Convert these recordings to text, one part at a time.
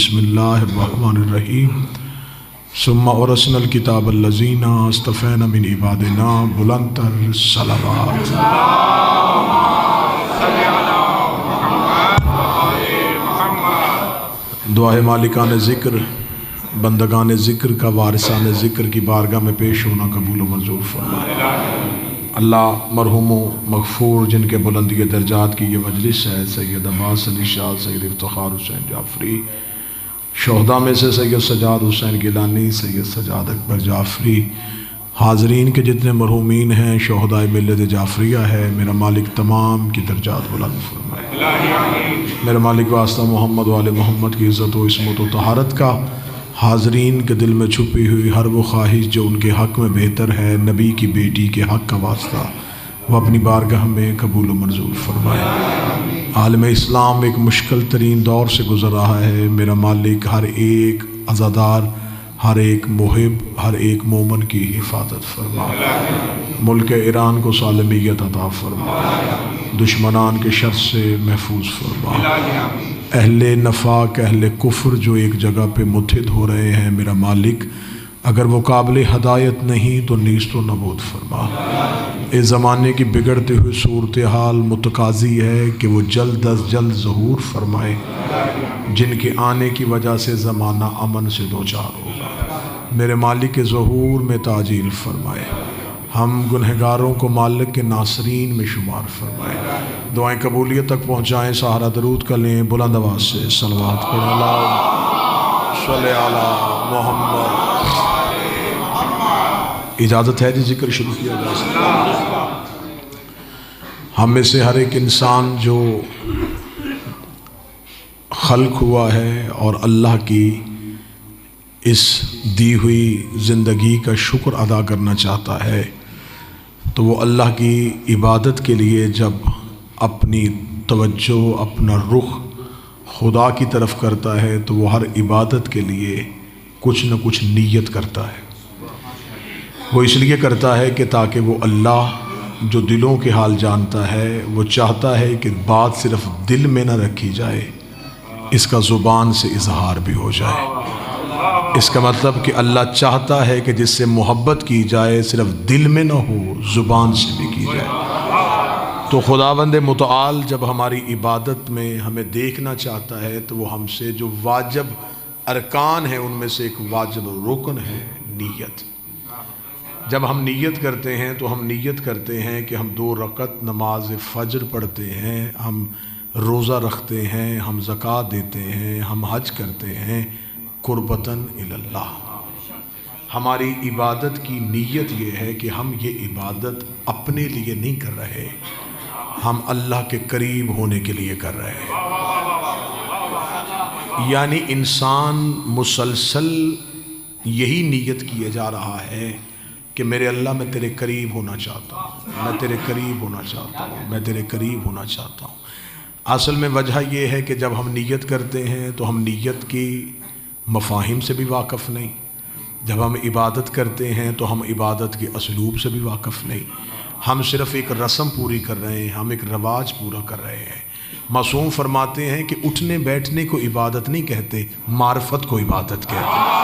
बिस्मिल्लाहिर्रहमानिर्रहीम। सुम्मा औरसनल किताब अल्लज़ीना अस्तफ़ैना मिन इबादिना बुलंदतर सलावत। दुआए मालिकान ज़िक्र, बंदगान ज़िक्र का वारिसान ज़िक्र की बारगाह में पेश होना कबूल व मंजूर फरमाए। अल्लाह मरहूम मग़फ़ूर जिनके बुलंदी दर्जात की ये मजलिस है, सैयद अब्बास अली शाह, सैयद इफ्तिखार हुसैन जाफ़री, शोहदा में से सैयद सजाद हुसैन गिलानी, सैयद सजाद अकबर जाफ़री, हाज़रीन के जितने मरहूमीन हैं, शोहदाए मिल्लत जाफ़रिया है, मेरा मालिक तमाम की दर्जात बुलंद फरमाए। मेरा मालिक वास्ता मोहम्मद वाले मोहम्मद की इज़्ज़त व इस्मत व तहारत का, हाज़रीन के दिल में छुपी हुई हर वो ख्वाहिश जो उनके हक़ में बेहतर है, नबी की बेटी के हक़ का वास्ता वह अपनी बारगाह में कबूल व मंजूर फरमाए। आलम इस्लाम एक मुश्किल तरीन दौर से गुज़र रहा है। मेरा मालिक हर एक अज़ादार, हर एक मुहिब, हर एक मोमन की हिफाजत फरमाए। मुल्क ईरान को सालमियत अता फरमाए, दुश्मनान के शर से महफूज फरमाए। अहले नफाक, अहले कुफ्र जो एक जगह पे मुत्हिद हो रहे हैं, मेरा मालिक अगर वो काबिल हदायत नहीं तो नीस्त व नबूद फरमा। इस ज़माने की बिगड़ते हुए सूरत हाल मुतकाज़ी है कि वो जल्द अज जल्द ज़हूर फरमाए, जिनके आने की वजह से ज़माना अमन से दो चार होगा। मेरे मालिक के ज़हूर में ताजील फरमाए, हम गुनहगारों को मालिक के नासरीन में शुमार फरमाए। दुआएं कबूलियत तक पहुँचाएँ। सहारा दरूद कर लें बुलंद आवाज़ से सलवात पढ़ें। सल्ले अला मोहम्मद। इजाज़त है जी जिक्र शुरू किया जा सकता। हम में से हर एक इंसान जो खल्क हुआ है और अल्लाह की इस दी हुई ज़िंदगी का शुक्र अदा करना चाहता है, तो वो अल्लाह की इबादत के लिए जब अपनी तवज्जो, अपना रुख खुदा की तरफ करता है, तो वो हर इबादत के लिए कुछ न कुछ नीयत करता है। वो इसलिए करता है कि ताकि वो अल्लाह जो दिलों के हाल जानता है, वो चाहता है कि बात सिर्फ़ दिल में न रखी जाए, इसका ज़ुबान से इजहार भी हो जाए। इसका मतलब कि अल्लाह चाहता है कि जिससे मोहब्बत की जाए सिर्फ़ दिल में न हो, ज़ुबान से भी की जाए। तो खुदावंद मुतआल जब हमारी इबादत में हमें देखना चाहता है, तो वो हमसे जो वाजिब अरकान है उनमें से एक वाजिब रुकन है नीयत। जब हम नीयत करते हैं तो हम नीयत करते हैं कि हम 2 रकत नमाज फ़ज्र पढ़ते हैं, हम रोज़ा रखते हैं, हम ज़कात देते हैं, हम हज करते हैं कुर्बतन इल्लल्लाह। हमारी इबादत की नीयत ये है कि हम ये इबादत अपने लिए नहीं कर रहे, हम अल्लाह के करीब होने के लिए कर रहे हैं। यानी इंसान मुसलसल यही नीयत किया जा रहा है कि मेरे अल्लाह मैं तेरे करीब होना चाहता हूँ, मैं तेरे करीब होना चाहता हूँ, मैं तेरे करीब होना चाहता हूँ। असल में वजह यह है कि जब हम नीयत करते हैं तो हम नीयत की मफ़ाहिम से भी वाक़फ़ नहीं, जब हम इबादत करते हैं तो हम इबादत के असलूब से भी वाक़फ़ नहीं। हम सिर्फ़ एक रस्म पूरी कर रहे हैं, हम एक रवाज पूरा कर रहे हैं। मासूम फरमाते हैं कि उठने बैठने को इबादत नहीं कहते, मार्फत को इबादत कहते हैं।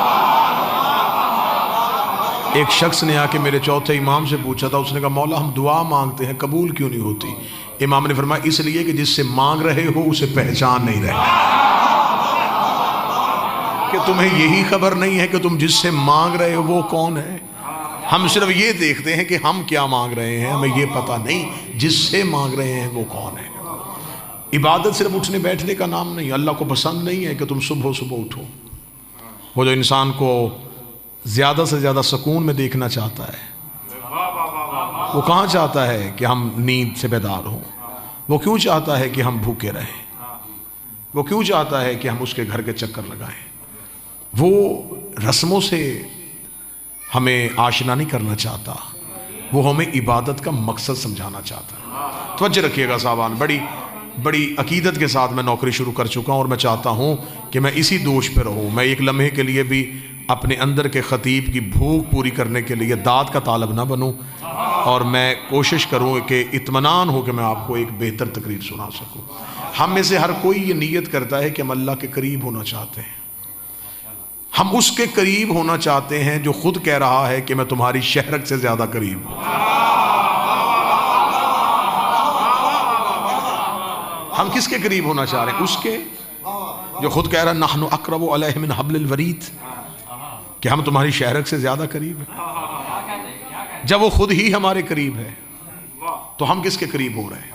एक शख्स ने आके मेरे चौथे इमाम से पूछा था, उसने कहा मौला हम दुआ मांगते हैं कबूल क्यों नहीं होती? इमाम ने फरमाया इसलिए कि जिससे मांग रहे हो उसे पहचान नहीं रहे, कि तुम्हें यही खबर नहीं है कि तुम जिससे मांग रहे हो वो कौन है। हम सिर्फ ये देखते हैं कि हम क्या मांग रहे हैं, हमें ये पता नहीं जिससे मांग रहे हैं वो कौन है। इबादत सिर्फ उठने बैठने का नाम नहीं। अल्लाह को पसंद नहीं है कि तुम सुबह सुबह उठो। वो जो इंसान को ज़्यादा से ज़्यादा सुकून में देखना चाहता है, वो कहाँ चाहता है कि हम नींद से बेदार हों? वो क्यों चाहता है कि हम भूखे रहें? वो क्यों चाहता है कि हम उसके घर के चक्कर लगाएं? वो रस्मों से हमें आशना नहीं करना चाहता, वो हमें इबादत का मकसद समझाना चाहता है। तवज्जो रखिएगा साहबान, बड़ी अकीदत के साथ मैं नौकरी शुरू कर चुका हूँ और मैं चाहता हूँ कि मैं इसी दोष पर रहूँ। मैं एक लम्हे के लिए भी अपने अंदर के ख़तीब की भूख पूरी करने के लिए दाद का तालब ना बनूँ, और मैं कोशिश करूँ कि इत्मीनान हो कि मैं आपको एक बेहतर तकरीर सुना सकूँ। हम में से हर कोई ये नीयत करता है कि हम अल्लाह के करीब होना चाहते हैं, हम उसके करीब होना चाहते हैं जो खुद कह रहा है कि मैं तुम्हारी शहरत से ज्यादा करीब हूं। हम किसके करीब होना चाह रहे हैं? उसके जो खुद कह रहा है नहनु अक़रबु अलैहि मिन हब्लिल वरीद, कि हम तुम्हारी शहरत से ज्यादा करीब हैं। जब वो खुद ही हमारे करीब है तो हम किसके करीब हो रहे हैं?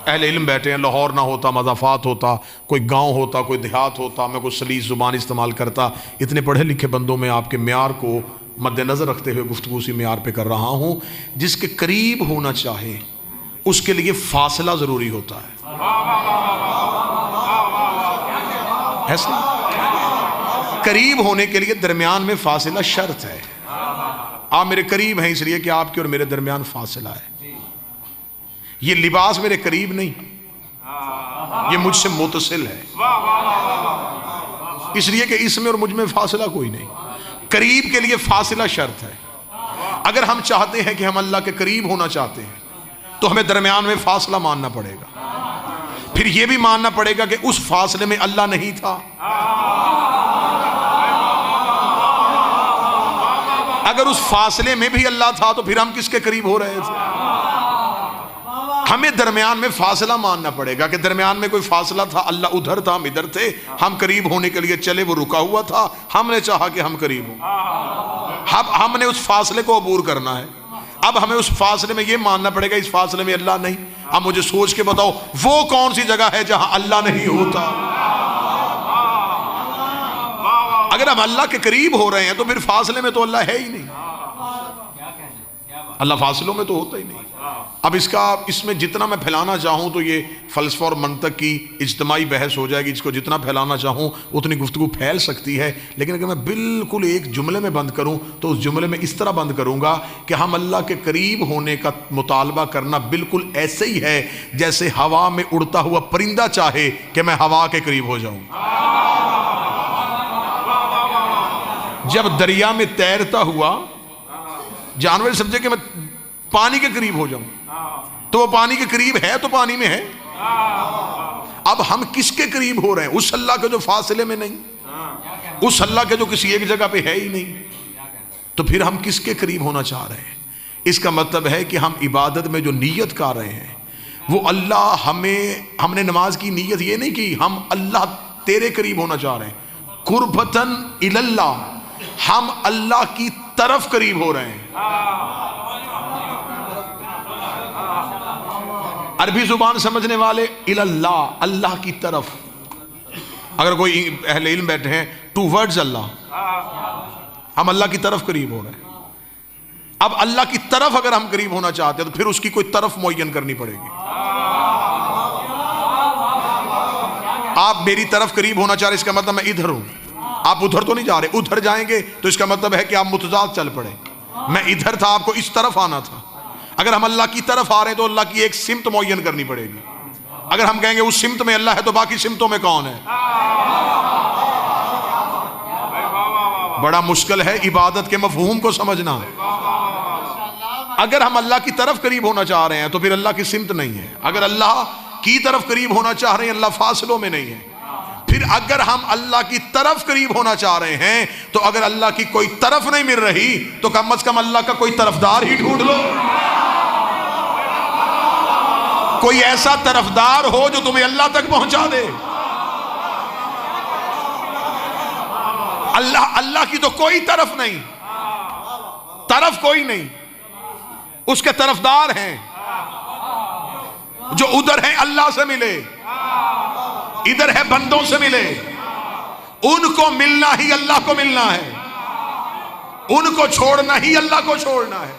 अहले इल्म बैठे हैं, लाहौर ना होता, मज़ाफ़ात होता, कोई गांव होता, कोई देहात होता, मैं कोई सलीस ज़ुबान इस्तेमाल करता। इतने पढ़े लिखे बंदों में आपके म्यार को मद्देनज़र रखते हुए गुफ्तगू उसी म्यार पे कर रहा हूँ। जिसके करीब होना चाहे उसके लिए फासला ज़रूरी होता है। ऐसा करीब होने के लिए दरमियान में फासला शर्त है। आप मेरे करीब हैं इसलिए कि आपके और मेरे दरमियान फासला है। ये लिबास मेरे करीब नहीं, ये मुझसे मुतसिल है, इसलिए कि इसमें और मुझ में फासला कोई नहीं। करीब के लिए फासला शर्त है। अगर हम चाहते हैं कि हम अल्लाह के करीब होना चाहते हैं तो हमें दरमियान में फासला मानना पड़ेगा। फिर यह भी मानना पड़ेगा कि उस फासले में अल्लाह नहीं था। अगर उस फासले में भी अल्लाह था तो फिर हम किसके करीब हो रहे थे? हमें दरमियान में फासला मानना पड़ेगा कि दरमियान में कोई फासला था, अल्लाह उधर था, हम इधर थे, हम करीब होने के लिए चले, वो रुका हुआ था, हमने चाहा कि हम करीब हों। अब हमने उस फासले को अबूर करना है। अब हमें उस फासले में यह मानना पड़ेगा इस फासले में अल्लाह नहीं। अब मुझे सोच के बताओ वो कौन सी जगह है जहां अल्लाह नहीं होता? अगर हम अल्लाह के करीब हो रहे हैं तो फिर फासले में तो अल्लाह है ही नहीं। अल्लाह फासलों में तो होता ही नहीं। अब इसमें जितना मैं फैलाना चाहूँ तो ये फ़लसफ़ा और मंतक की इज्तिमाई बहस हो जाएगी। इसको जितना फैलाना चाहूँ उतनी गुफ्तगू फैल सकती है। लेकिन अगर मैं बिल्कुल एक जुमले में बंद करूँ तो उस जुमले में इस तरह बंद करूँगा कि हम अल्लाह के करीब होने का मुतालबा करना बिल्कुल ऐसे ही है जैसे हवा में उड़ता हुआ परिंदा चाहे कि मैं हवा के करीब हो जाऊँ। जब दरिया में तैरता हुआ जानवर समझे कि मैं पानी के करीब हो जाऊं, तो वो पानी के करीब है तो पानी में है। अब हम किसके करीब हो रहे हैं? उस अल्लाह के जो फासले में नहीं, उस अल्लाह के जो किसी एक जगह पे है ही नहीं। तो फिर हम किसके करीब होना चाह रहे हैं? इसका मतलब है कि हम इबादत में जो नीयत कर रहे हैं वो अल्लाह हमने नमाज की नीयत ये नहीं की हम अल्लाह तेरे करीब होना चाह रहे हैं। कुर्बतन इलल्लाह, हम अल्लाह की तरफ करीब हो रहे हैं। अरबी जुबान समझने वाले इलल्लाह, अल्लाह की तरफ। अगर कोई अहले इल्म बैठे हैं टूवर्ड्स अल्लाह, हम अल्लाह की तरफ करीब हो रहे हैं। अब अल्लाह की तरफ अगर हम करीब होना चाहते हैं तो फिर उसकी कोई तरफ मुअय्यन करनी पड़ेगी। आप मेरी तरफ करीब होना चाह रहे, इसका मतलब मैं इधर हूं, आप उधर तो नहीं जा रहे। उधर जाएंगे तो इसका मतलब है कि आप मुतजाद चल पड़े। मैं इधर था, आपको इस तरफ आना था। अगर हम अल्लाह की तरफ आ रहे हैं तो अल्लाह की एक सिमत मुअय्यन करनी पड़ेगी। अगर हम कहेंगे उस सिमत में अल्लाह है तो बाकी सिमतों में कौन है? बड़ा मुश्किल है इबादत के मफहूम को समझना। अगर हम अल्लाह की तरफ करीब होना चाह रहे हैं तो फिर अल्लाह की सिमत नहीं है। अगर अल्लाह की तरफ करीब होना चाह रहे हैं, अल्लाह फासलों में नहीं है। फिर अगर हम अल्लाह की तरफ करीब होना चाह रहे हैं तो अगर अल्लाह की कोई तरफ नहीं मिल रही तो कम से कम अल्लाह का कोई तरफदार ही ढूंढ लो। कोई ऐसा तरफदार हो जो तुम्हें अल्लाह तक पहुंचा दे। अल्लाह की तो कोई तरफ नहीं, तरफ कोई नहीं, उसके तरफदार हैं जो उधर है अल्लाह से मिले, इधर है बंदों से मिले। उनको मिलना ही अल्लाह को मिलना है, उनको छोड़ना ही अल्लाह को छोड़ना है।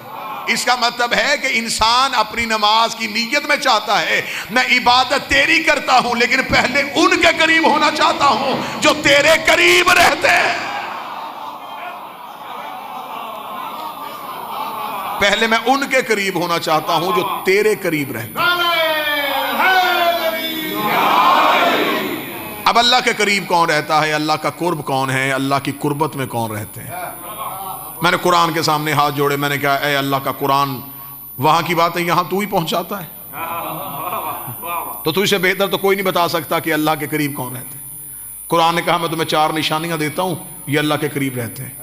इसका मतलब है कि इंसान अपनी नमाज की नीयत में चाहता है मैं इबादत तेरी करता हूं लेकिन पहले उनके करीब होना चाहता हूं जो तेरे करीब रहते हैं। पहले मैं उनके करीब होना चाहता हूं जो तेरे करीब रहते हैं। अब अल्लाह के करीब कौन रहता है? अल्लाह का कुर्ब कौन है? अल्लाह की कुर्बत में कौन रहते हैं? मैंने कुरान के सामने हाथ जोड़े, मैंने कहा ए अल्लाह का कुरान वहां की बात है, यहां तू ही पहुंचाता है, तो तुझसे बेहतर तो कोई नहीं बता सकता कि अल्लाह के करीब कौन रहते हैं। कुरान ने कहा मैं तुम्हें 4 निशानियां देता हूं, ये अल्लाह के करीब रहते हैं,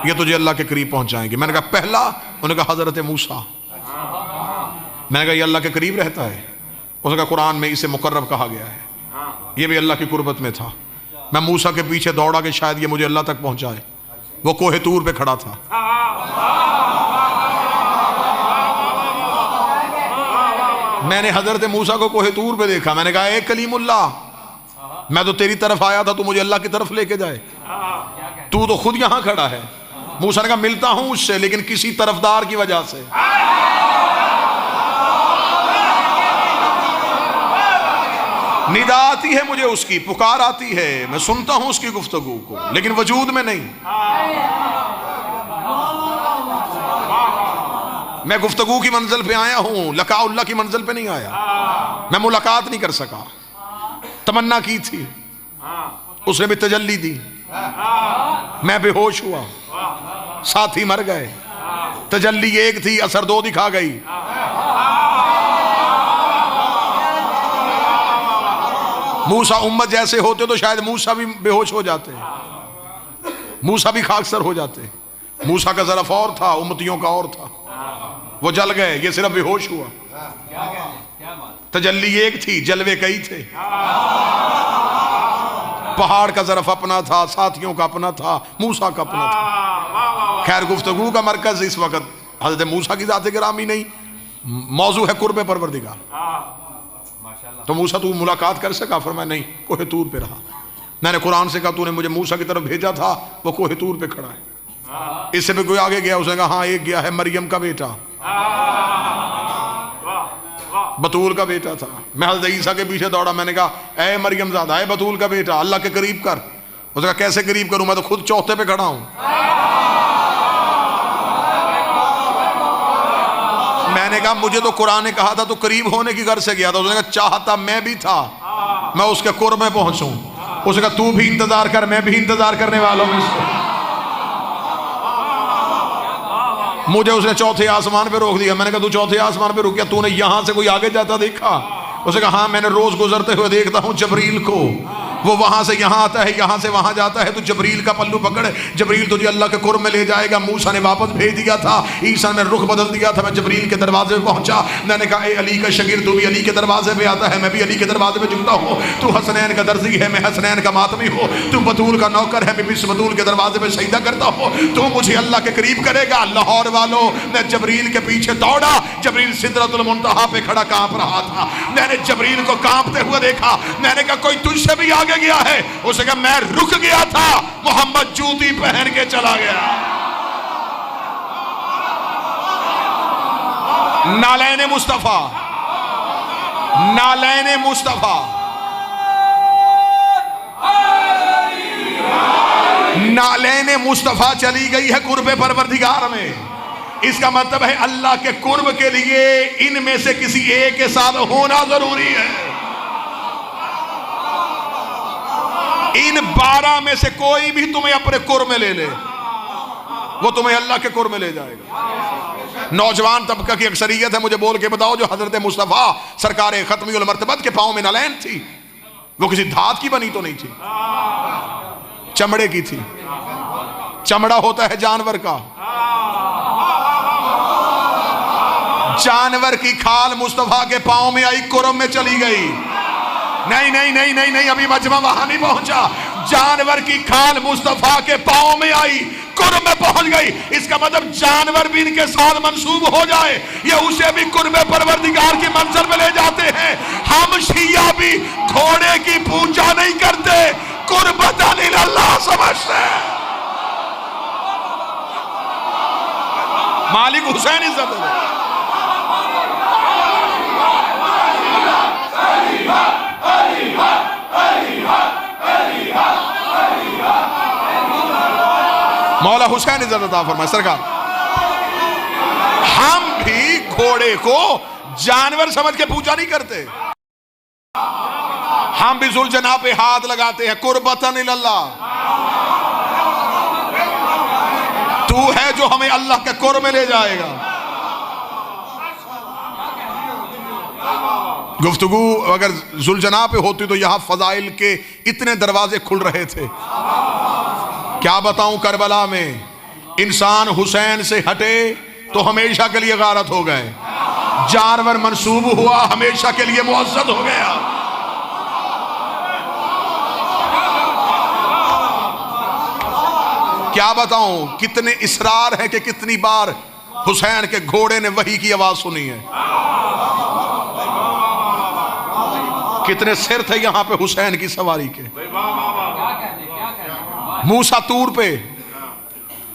ये तुझे अल्लाह के करीब पहुंचाएंगे। मैंने कहा पहला, उन्होंने कहा हजरत मूसा। मैंने कहा ये अल्लाह के करीब रहता है? उसने कहा कुरान में इसे मुकर्रब कहा गया है, ये भी अल्लाह की कुर्बत में था। मैं मूसा के पीछे दौड़ा कि शायद ये मुझे अल्लाह तक पहुंचाए। वो कोहे तूर पे खड़ा था। मैंने हजरत मूसा को कोहे तूर पे देखा। मैंने कहा ए कलीमुल्लाह, मैं तो तेरी तरफ आया था, तू मुझे अल्लाह की तरफ लेके जाए, तू तो खुद यहां खड़ा है। मूसा ने कहा मिलता हूं उससे, लेकिन किसी तरफदार की वजह से। निदा आती है मुझे उसकी, पुकार आती है, मैं सुनता हूं उसकी गुफ्तगू को, लेकिन वजूद में नहीं। मैं गुफ्तगू की मंजिल पे आया हूं, लकाउल्लाह की मंजिल पे नहीं आया। मैं मुलाकात नहीं कर सका। तमन्ना की थी, उसने भी तजल्ली दी, मैं बेहोश हुआ, साथी मर गए। तजल्ली एक थी, असर 2 दिखा गई। मूसा उम्मत जैसे होते तो शायद मूसा भी बेहोश हो जाते, मूसा भी खाकसर हो जाते। मूसा का ज़रफ़ और था, उम्मतियों का और था। वो जल गए, ये सिर्फ बेहोश हुआ। तजल्ली एक थी, जलवे कई थे। पहाड़ का ज़रफ़ अपना था, साथियों का अपना था, मूसा का अपना था। खैर, गुफ्तगू का मरकज इस वक्त हज़रत मूसा की ज़ात गिरामी नहीं, मौजू है कुर्ब परवरदिगार। तो मूसा तू मुलाकात कर सका? फरमाया नहीं, कोहे तूर पे रहा। मैंने कुरान से कहा तूने मुझे मूसा की तरफ भेजा था, वो कोहे तूर पे खड़ा है। इससे भी कोई आगे गया? उसने कहा हाँ एक गया है, मरियम का बेटा, बतूल का बेटा था। मैं हज़रत ईसा के पीछे दौड़ा। मैंने कहा ए मरियम ज़ादा, ए बतूल का बेटा, अल्लाह के करीब कर। उसने कहा कैसे करीब करूं, मैं तो खुद चौथे पे खड़ा हूं। मैंने कहा मुझे तो कुरान ने कहा था तो करीब होने की घर से गया था। उसने कहा चाहता मैं भी था मैं उसके कुर्ब में पहुंचूं। उसने कहा तू भी इंतजार कर, मैं भी इंतजार करने वालों में से। मुझे उसने चौथे आसमान पे रोक दिया। मैंने कहा तू चौथे आसमान पे रुक गया, तूने यहां से कोई आगे जाता देखा? उसने कहा हाँ, मैंने रोज गुजरते हुए देखता हूं जबरील को, वो वहां से यहां आता है, यहां से वहां जाता है। तो जबरील का पल्लू पकड़, जबरील तुझे अल्लाह के कुर्ब में ले जाएगा। मूसा ने वापस भेज दिया था, ईसा ने रुख बदल दिया था। मैं जबरील के दरवाजे पे पहुंचा। मैंने कहा ए अली का शगीर, तू भी अली के दरवाजे पे आता है, मैं भी अली के दरवाजे पे झुकता हूँ। तू हसनैन का दर्जी है, मैं हसनैन का मातमी हूँ। तू बतूल का नौकर है, मैं भी बतूल के दरवाजे पे सजदा करता हूँ। तू मुझे अल्लाह के करीब करेगा। लाहौर वालों, मैं जबरील के पीछे दौड़ा। जबरील सिदरतुल मुंतहा पे खड़ा कांप रहा था। मैंने जबरील को कांपते हुए देखा। मैंने कहा कोई तुझसे भी आगे गया है? उसने कहा मैं रुक गया था, मोहम्मद जूती पहन के चला गया। नालैने मुस्तफा, नालैने मुस्तफा, नालैने मुस्तफा चली गई है कुर्बे परवरदिगार में। इसका मतलब है अल्लाह के कुर्ब के लिए इनमें से किसी एक के साथ होना जरूरी है। इन 12 में से कोई भी तुम्हें अपने कुर्ब में ले ले, वो तुम्हें अल्लाह के कुर्ब में ले जाएगा। नौजवान तबका की अक्सरियत है, मुझे बोल के बताओ, जो हजरत मुस्तफा सरकार खत्मी उल मर्तबत के पांव में नालैन थी, वो किसी धात की बनी तो नहीं थी, चमड़े की थी। चमड़ा होता है जानवर का, जानवर की खाल मुस्तफा के पांव में आई, कुर्ब में चली गई। नहीं नहीं नहीं नहीं नहीं, अभी मजमा वहां नहीं पहुंचा। जानवर की खाल मुस्तफा के पांव में आई, कुर्ब में पहुंच गई। इसका मतलब जानवर भी इनके साथ मंसूब हो जाए, ये उसे भी कुर्ब परवरदिगार की मंजिल में ले जाते हैं। हम शिया भी घोड़े की पूजा नहीं करते, कुर्बतन इल्लल्लाह समझते हैं। मालिक हुसैन इज्जत है। मौला हुसैन इज्जत अता फरमाए सरकार। हम भी घोड़े को जानवर समझ के पूजा नहीं करते, हम भी जुल्जना पे हाथ लगाते हैं, कुर्बतन इल्लल्लाह। तू है जो हमें अल्लाह के कुर्ब में ले जाएगा। गुफ्तगू अगर जुलजना पे होती तो यहाँ फजाइल के इतने दरवाजे खुल रहे थे। क्या बताऊं, करबला में इंसान हुसैन से हटे तो हमेशा के लिए गारत हो गए, जानवर मंसूब हुआ हमेशा के लिए मुअज़्ज़ज़ हो गया। क्या बताऊं, कितने इसरार है कि कितनी बार हुसैन के घोड़े ने वही की आवाज सुनी है। कितने सिर थे यहां पे हुसैन की सवारी के। मूसा तूर पे,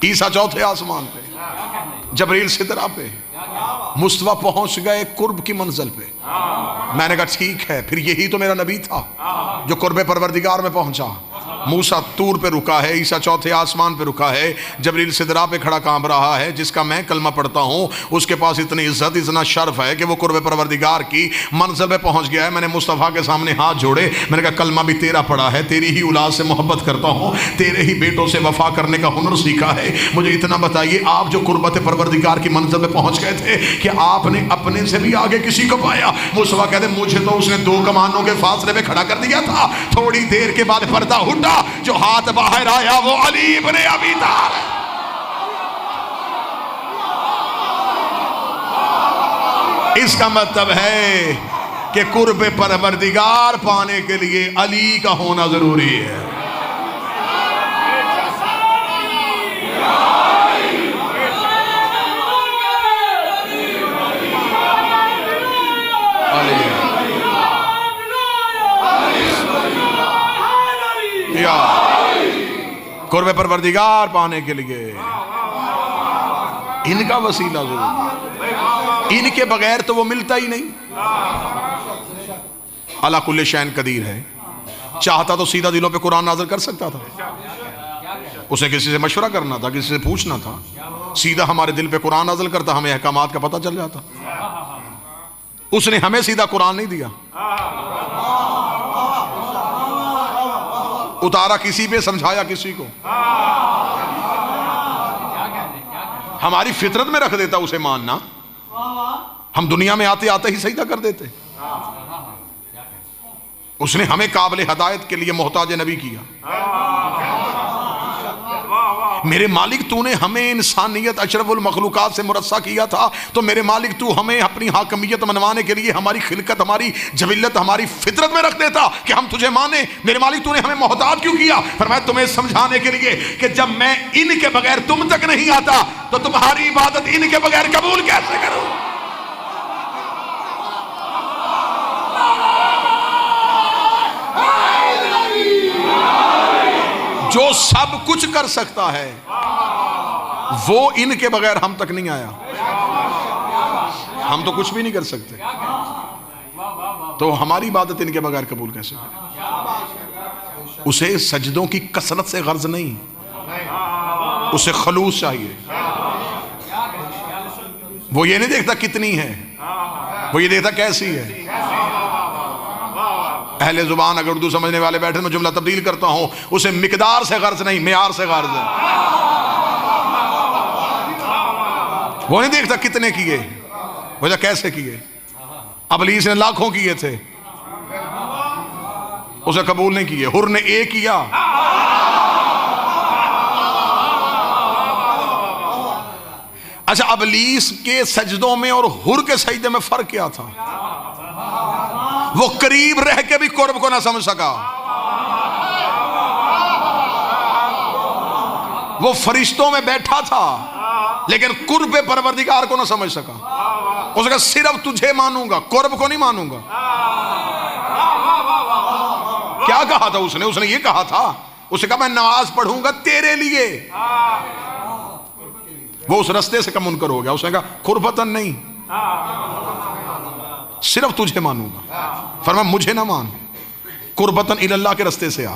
ईसा चौथे आसमान पे, जबरील सिदरा पे, मुस्तफा पहुंच गए कुर्ब की मंजिल पे। मैंने कहा ठीक है, फिर यही तो मेरा नबी था जो कुर्बे परवरदिगार में पहुंचा। मूसा तूर पे रुका है, ईसा चौथे आसमान पे रुका है, जबरील सिदरा पे खड़ा कांप रहा है। जिसका मैं कलमा पढ़ता हूँ उसके पास इतनी इज्जत, इतना शर्फ है कि वो कुर्बे परवरदिगार की मंजिल पे पहुंच गया है। मैंने मुस्तफ़ा के सामने हाथ जोड़े, मैंने कहा कलमा भी तेरा पढ़ा है, तेरी ही औलाद से मोहब्बत करता हूँ, तेरे ही बेटों से वफा करने का हुनर सीखा है। मुझे इतना बताइए, आप जो कुर्बत परवरदिगार की मंजिल पे पहुंच गए थे, कि आपने अपने से भी आगे किसी को पाया? मुस्तफ़ा कहते मुझे तो उसने 2 कमानों के फासले पे खड़ा कर दिया था। थोड़ी देर के बाद पर्दा उठा, जो हाथ बाहर आया वो अली इब्ने अबी तालिब। इसका मतलब है कि कुर्ब परवरदिगार पाने के लिए अली का होना जरूरी है। कुर्ब परवरदिगार पाने के लिए इनका वसीला जरूरी, इनके बगैर तो वो मिलता ही नहीं। अला कुल्ले शैन कदीर है, चाहता तो सीधा दिलों पे कुरान नाज़िल कर सकता था। उसे किसी से मशवरा करना था, किसी से पूछना था, सीधा हमारे दिल पे कुरान नाज़िल करता, हमें अहकामात का पता चल जाता। उसने हमें सीधा कुरान नहीं दिया, उतारा किसी पे, समझाया किसी को। हमारी फितरत में रख देता उसे मानना, हम दुनिया में आते आते ही सजदा कर देते। उसने हमें काबिल हदायत के लिए मोहताज नबी किया। मेरे मालिक तूने हमें इंसानियत अशरफुल मखलूकात से मुरस्सा किया था, तो मेरे मालिक तू हमें अपनी हाकमियत मनवाने के लिए हमारी खिलकत, हमारी जबिल्लत, हमारी फितरत में रख देता कि हम तुझे माने। मेरे मालिक तूने हमें मोहताज क्यों किया? फरमाया तुम्हें समझाने के लिए कि जब मैं इनके बगैर तुम तक नहीं आता तो तुम्हारी इबादत इनके बगैर कबूल कैसे करूं? जो सब कुछ कर सकता है वो इनके बगैर हम तक नहीं आया। हम तो कुछ भी नहीं कर सकते, तो हमारी इबादत इनके बगैर कबूल कैसे करें? उसे सजदों की कसरत से गर्ज नहीं, उसे खलूस चाहिए। वो ये नहीं देखता कितनी है, वो ये देखता कैसी है। अहले जुबान अगर उर्दू समझने वाले बैठे, मैं जुमला तब्दील करता हूं, उसे मिकदार से गर्ज नहीं, मेयार से गर्ज है। वो नहीं देखता कितने किए, वो देखता कैसे किए। अबलीस ने लाखों किए थे, उसे कबूल नहीं किए। हुर ने एक किया, अच्छा अबलीस के सजदों में और हुर के सजदे में फर्क क्या था? वो करीब रह के भी कुर्ब को ना समझ सका। वो फरिश्तों में बैठा था लेकिन कुर्ब परवरदिगार को ना समझ सका। उसने कहा सिर्फ तुझे मानूंगा, कुर्ब को नहीं मानूंगा। क्या कहा था उसने? उसने ये कहा था, उसने कहा मैं नमाज पढ़ूंगा तेरे लिए। वो उस रास्ते से कम मुनकर हो गया। उसने कहा कुर्बतन नहीं, सिर्फ तुझे मानूंगा। फरमाया मुझे ना मान, कुर्बतन इल्लल्लाह के रास्ते से आ।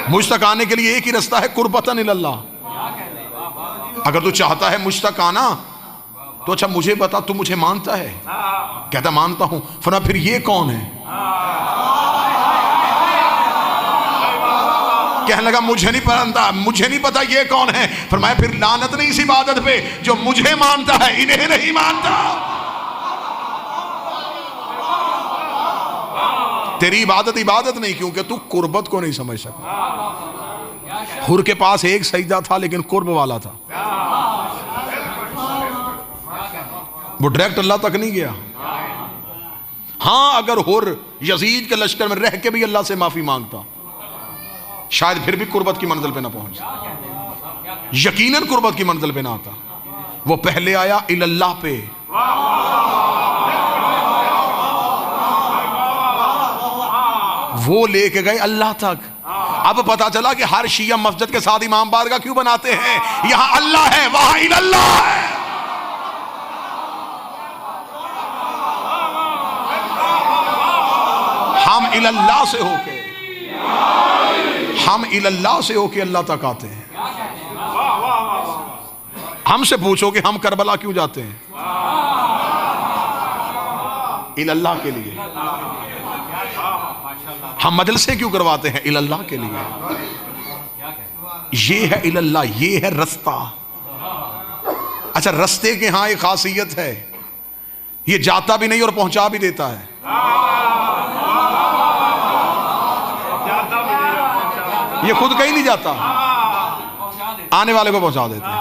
मुझ तक आने के लिए एक ही रास्ता है, कुर्बतन इल्लल्लाह। अगर तू चाहता है मुझ तक आना तो अच्छा मुझे बता, तू मुझे मानता है? कहता मानता हूं। फरमाया फिर ये कौन है? कहने लगा मुझे नहीं पता, मुझे नहीं पता ये कौन है। फरमाया फिर लानत नहीं इस इबादत पे जो मुझे मानता है, इन्हें नहीं मानता। तेरी इबादत इबादत नहीं, क्योंकि तू कुर्बत को नहीं समझ सका। हुर के पास एक सजदा था लेकिन कुर्ब वाला था, वो डायरेक्ट अल्लाह तक नहीं गया। हाँ, अगर हुर यजीद के लश्कर में रह के भी अल्लाह से माफी मांगता, शायद फिर भी कुर्बत की मंजिल पे ना पहुंचता, यकीनन कुर्बत की मंजिल पे ना आता। वो पहले आया इल्लल्लाह पे, वो लेके गए अल्लाह तक। अब पता चला कि हर शिया मस्जिद के साथ इमाम बारगाह क्यों बनाते हैं, यहां अल्लाह है वहां इल्लल्लाह है। हम इल्लल्लाह से होके अल्लाह तक आते हैं। हमसे पूछो कि हम करबला क्यों जाते हैं, इल्लल्लाह के लिए। हम मजलिसे क्यों करवाते हैं, इल्लल्लाह के लिए। ये है इल्लल्लाह, ये है रास्ता। अच्छा, रास्ते के यहां एक खासियत है, ये जाता भी नहीं और पहुंचा भी देता है। ये खुद कहीं नहीं जाता, आने वाले को पहुंचा देता है।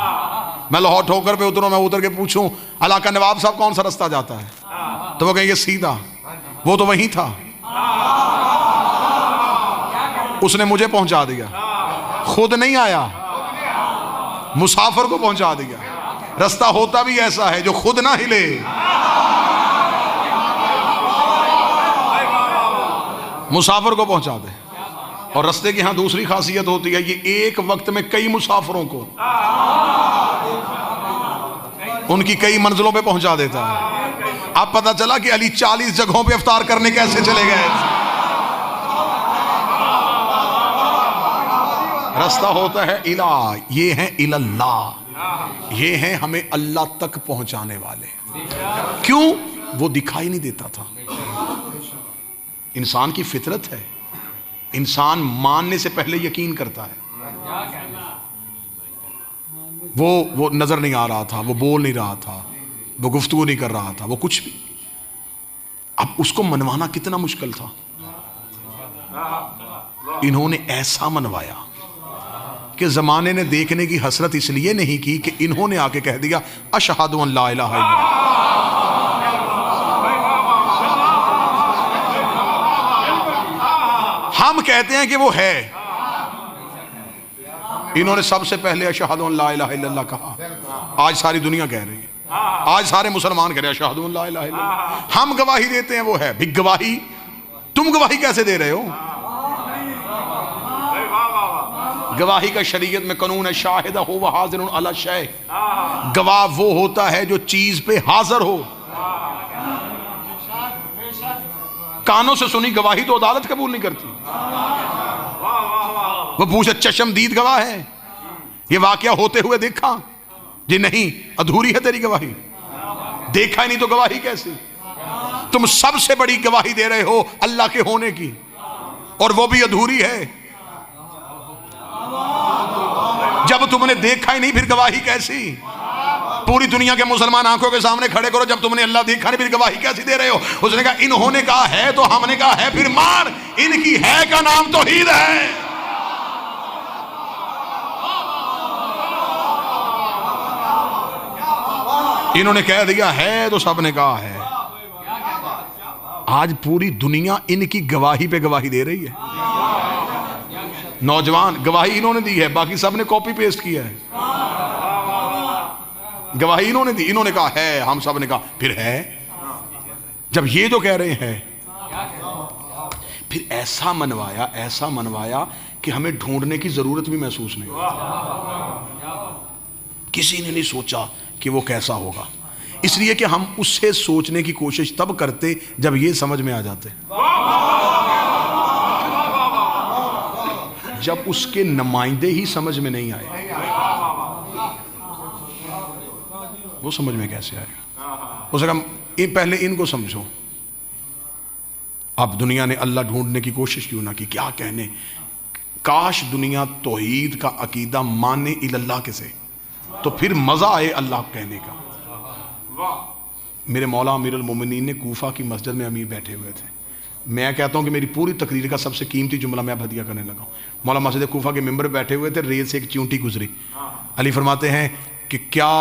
मैं लाहौर ठोकर पे उतरूं, मैं उतर के पूछूं अला का नवाब साहब कौन सा रास्ता जाता है, तो वो कहेंगे सीधा, वो तो वहीं था, उसने मुझे पहुंचा दिया, खुद नहीं आया, मुसाफिर को पहुंचा दिया। रास्ता होता भी ऐसा है जो खुद ना हिले। मुसाफिर को पहुंचा दे। और रास्ते की यहां दूसरी खासियत होती है, ये एक वक्त में कई मुसाफिरों को उनकी कई मंजिलों पे पहुंचा देता है। अब पता चला कि अली 40 जगहों पे इफ्तार करने कैसे चले गए। रास्ता होता है इला, ये है इल्लल्लाह, ये है हमें अल्लाह तक पहुंचाने वाले। क्यों? वो दिखाई नहीं देता था। इंसान की फितरत है, इंसान मानने से पहले यकीन करता है। वो नजर नहीं आ रहा था, वो बोल नहीं रहा था, वो गुफ्तगू नहीं कर रहा था, वो कुछ भी। अब उसको मनवाना कितना मुश्किल था। इन्होंने ऐसा मनवाया कि जमाने ने देखने की हसरत इसलिए नहीं की कि इन्होंने आके कह दिया अशहदु अन ला इलाहा इल्लल्लाह। हम कहते हैं कि वो है, इन्होंने सबसे पहले अशहदु अन ला इलाहा इल्लल्लाह कहा। आज सारी दुनिया कह रही है, आज सारे मुसलमान कह रहे हैं अशहदु अन ला इलाहा इल्लल्लाह। हम गवाही देते हैं वो है। भी गवाही, तुम गवाही कैसे दे रहे हो? गवाही का शरीयत में कानून है, शाहिद हो व हाजिर अला शै। गवाह वो होता है जो चीज पे हाजिर हो। कानों से सुनी गवाही तो अदालत कबूल नहीं करती। वो पूछे चशमदीद गवाह है, ये वाकया होते हुए देखा? जी नहीं, अधूरी है तेरी गवाही। देखा ही नहीं तो गवाही कैसी? तुम सबसे बड़ी गवाही दे रहे हो अल्लाह के होने की, और वो भी अधूरी है। जब तुमने देखा ही नहीं फिर गवाही कैसी? पूरी दुनिया के मुसलमान आंखों के सामने खड़े करो, जब तुमने अल्लाह देखा नहीं फिर गवाही कैसी दे रहे हो? उसने कहा इन्होंने कहा है तो हमने कहा है, फिर मान, इनकी है का नाम तौहीद है। इन्होंने कह दिया है तो सबने कहा है। आज पूरी दुनिया इनकी गवाही पे गवाही दे रही है। नौजवान, गवाही इन्होंने दी है, बाकी सबने कॉपी पेस्ट किया है। गवाही इन्होंने दी, इन्होंने कहा है, हम सब ने कहा फिर है। जब ये जो कह रहे हैं, फिर ऐसा मनवाया कि हमें ढूंढने की जरूरत भी महसूस नहीं। किसी ने नहीं सोचा कि वो कैसा होगा, इसलिए कि हम उससे सोचने की कोशिश तब करते जब ये समझ में आ जाते। जब उसके नुमाइंदे ही समझ में नहीं आए, वो समझ में कैसे आएगा? उसने कहा पहले इनको समझो। अब दुनिया ने अल्लाह ढूंढने की कोशिश क्यों ना की? क्या कहने, काश दुनिया तौहीद का अकीदा माने इल्लल्लाह के से, तो फिर मजा आए अल्लाह कहने का। मेरे मौला अमीरुल मोमिनीन ने कूफा की मस्जिद में अमीर बैठे हुए थे, मैं कहता हूँ कि मेरी पूरी तकरीर का सबसे कीमती जुमला मैं अब हदिया करने लगा हूँ। मौला मस्जिद कूफा के मेंबर बैठे हुए थे, रेत से एक चींटी गुजरी। अली फरमाते हैं कि क्या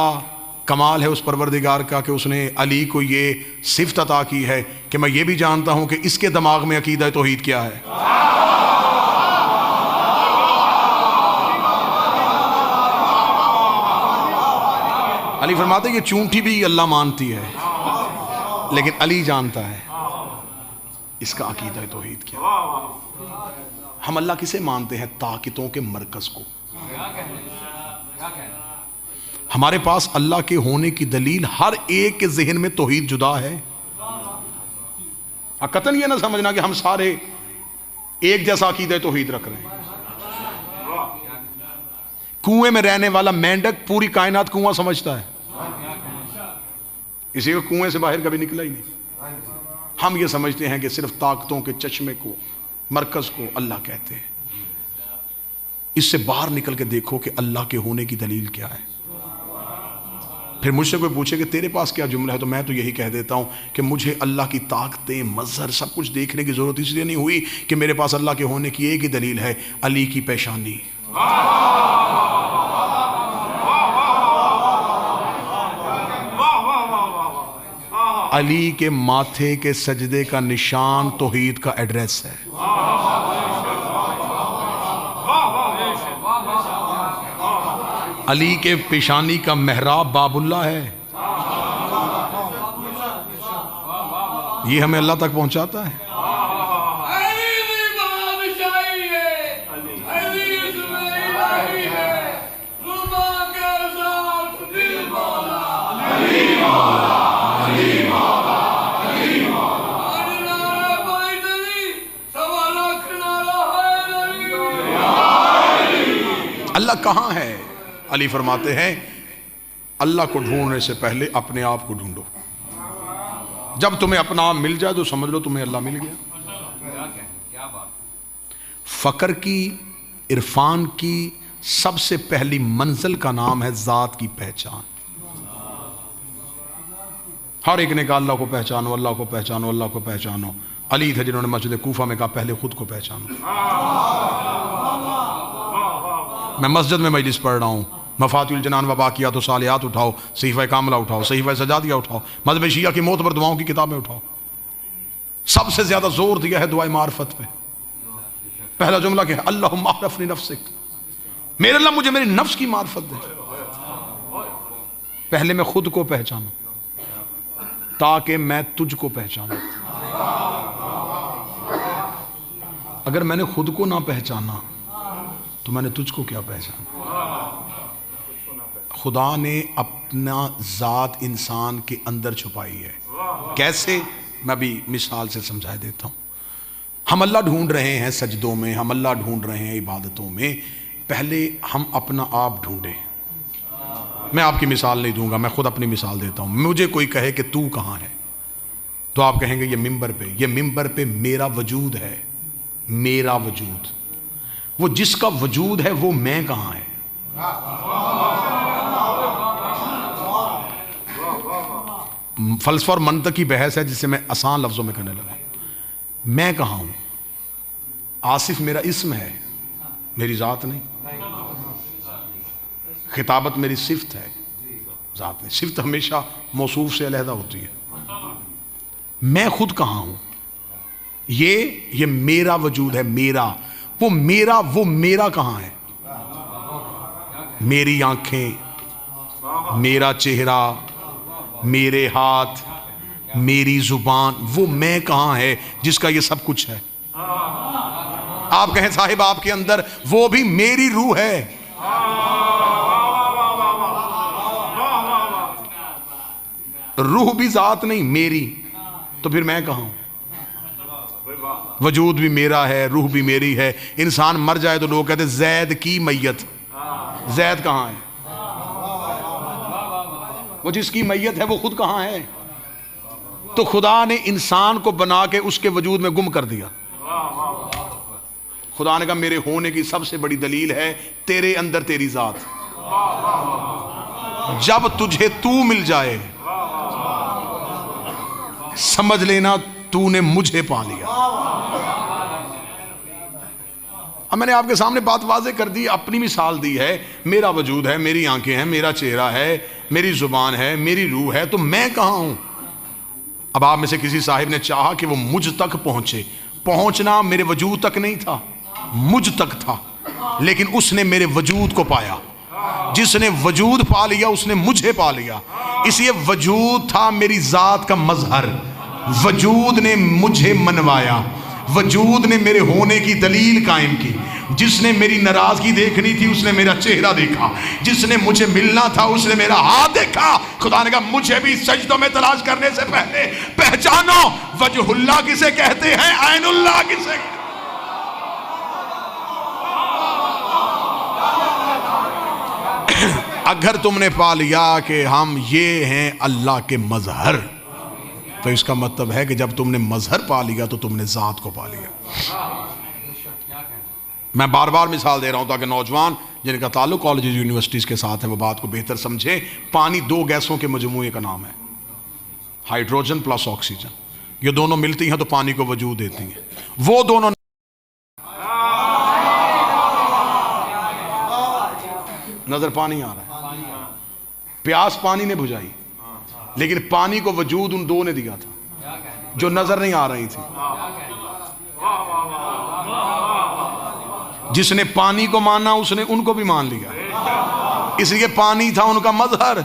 कमाल है उस परवरदिगार का कि उसने अली को ये सिफ्त अता की है कि मैं ये भी जानता हूँ कि इसके दिमाग में अकीदा तौहीद क्या है। अली फरमाते हैं कि चूंटी भी अल्लाह मानती है, लेकिन अली जानता है इसका अकीदा तौहीद क्या। हम अल्लाह किसे मानते हैं? ताकतों के मरकज को। हमारे पास अल्लाह के होने की दलील हर एक के जहन में तौहीद जुदा है। कतन ये ना समझना कि हम सारे एक जैसा अकीदा तौहीद रख रहे हैं। कुएं में रहने वाला मेंढक पूरी कायनात कुआं समझता है, इसी को कुएं से बाहर कभी निकला ही नहीं। हम ये समझते हैं कि सिर्फ ताकतों के चश्मे को, मरकज को अल्लाह कहते हैं। इससे बाहर निकल के देखो कि अल्लाह के होने की दलील क्या है। फिर मुझसे कोई पूछे कि तेरे पास क्या जुमला है, तो मैं तो यही कह देता हूं कि मुझे अल्लाह की ताकतें, मज़हर सब कुछ देखने की जरूरत इसलिए नहीं हुई कि मेरे पास अल्लाह के होने की एक ही दलील है, अली की पेशानी। अली के माथे के सजदे का निशान तौहीद का एड्रेस है। अली के पेशानी का मेहराब बाबुल्ला है। ये हमें अल्लाह तक पहुंचाता है। अल्लाह कहाँ है? अली फरमाते हैं अल्लाह को ढूंढने से पहले अपने आप को ढूंढो। जब तुम्हें अपना आप मिल जाए तो समझ लो तुम्हें अल्लाह मिल गया। फकर की, इरफान की सबसे पहली मंजिल का नाम है जात की पहचान। हर एक ने कहा अल्लाह को पहचानो, अल्लाह को पहचानो, अल्लाह को पहचानो। अली थे जिन्होंने मस्जिद कूफा में कहा पहले खुद को पहचानो। मैं मस्जिद में मजलिस पढ़ रहा हूँ, मफातिउल जनान व बाकियात सालियात उठाओ, सहीफ़ा कामिला उठाओ, सहीफ़ा सजादिया उठाओ, मज़हब शिया की मोतबर दुआओं की किताबें उठाओ। सबसे ज्यादा जोर दिया है दुआ मार्फत पे। पहला जुमला क्या है? अल्लाहुम्मा अरफ़नी नफ्सिक, मेरे अल्लाह मुझे मेरी नफ्स की मार्फत दे। पहले मैं खुद को पहचानूं ताकि मैं तुझको पहचानूं। अगर मैंने खुद को ना पहचाना तो मैंने तुझको क्या पहचाना। खुदा ने अपना ज़ात इंसान के अंदर छुपाई है। कैसे? मैं भी मिसाल से समझा देता हूँ। हम अल्लाह ढूंढ रहे हैं सजदों में, हम अल्लाह ढूंढ रहे हैं इबादतों में। पहले हम अपना आप ढूंढें। मैं आपकी मिसाल नहीं दूंगा, मैं खुद अपनी मिसाल देता हूँ। मुझे कोई कहे कि तू कहाँ है, तो आप कहेंगे ये मिंबर पे। ये मिंबर पे मेरा वजूद है, मेरा वजूद। वो जिसका वजूद है वो मैं कहाँ है? फलसफा और मंतक की बहस है जिसे मैं आसान लफ्जों में करने लगा। मैं कहाँ हूं? आसिफ मेरा इस्म है, मेरी जात नहीं। खिताबत मेरी सिफ्त है, जात नहीं। सिफ्त हमेशा मौसूफ से अलहदा होती है। मैं खुद कहाँ हूं? ये मेरा वजूद है, मेरा। वो मेरा कहाँ है? मेरी आंखें, मेरा चेहरा, मेरे हाथ, मेरी जुबान, वो मैं कहाँ है जिसका ये सब कुछ है? आप कहें साहिब आपके अंदर वो भी मेरी रूह है। रूह भी जात नहीं, मेरी। तो फिर मैं कहाँ हूं? वजूद भी मेरा है, रूह भी मेरी है। इंसान मर जाए तो लोग कहते जैद की मैयत। जैद कहाँ है? वो जिसकी मैयत है वो खुद कहाँ है? तो खुदा ने इंसान को बना के उसके वजूद में गुम कर दिया। खुदा ने कहा मेरे होने की सबसे बड़ी दलील है तेरे अंदर तेरी जात। जब तुझे तू मिल जाए समझ लेना तूने मुझे पा लिया। अब मैंने आपके सामने बात वाज़े कर दी, अपनी मिसाल दी है। मेरा वजूद है, मेरी आंखें हैं, मेरा चेहरा है, मेरी जुबान है, मेरी रूह है, तो मैं कहाँ हूं? अब आप में से किसी साहिब ने चाहा कि वो मुझ तक पहुंचे। पहुंचना मेरे वजूद तक नहीं था, मुझ तक था, लेकिन उसने मेरे वजूद को पाया। जिसने वजूद पा लिया उसने मुझे पा लिया। इसलिए वजूद था मेरी जात का मजहर, वजूद ने मुझे मनवाया, वजूद ने मेरे होने की दलील कायम की। जिसने मेरी नाराजगी देखनी थी उसने मेरा चेहरा देखा, जिसने मुझे मिलना था उसने मेरा हाथ देखा। खुदा ने कहा मुझे भी सजदों में तलाश करने से पहले पहचानो वजहुल्लाह किसे कहते हैं, ऐनुल्लाह किसे। अगर तुमने पा लिया कि हम ये हैं अल्लाह के मजहर, तो इसका मतलब है कि जब तुमने मजहर पा लिया तो तुमने जात को पा लिया। मैं बार बार मिसाल दे रहा हूं ताकि नौजवान जिनका ताल्लुक कॉलेज यूनिवर्सिटीज़ के साथ है वो बात को बेहतर समझें। पानी दो गैसों के मजमूए का नाम है, हाइड्रोजन प्लस ऑक्सीजन। ये दोनों मिलती हैं तो पानी को वजूद देती हैं। वो दोनों नजर पानी आ रहा है, प्यास पानी ने बुझाई, लेकिन पानी को वजूद उन दो ने दिया था जो नजर नहीं आ रही थी। जिसने पानी को माना उसने उनको भी मान लिया, इसलिए पानी था उनका मजहर।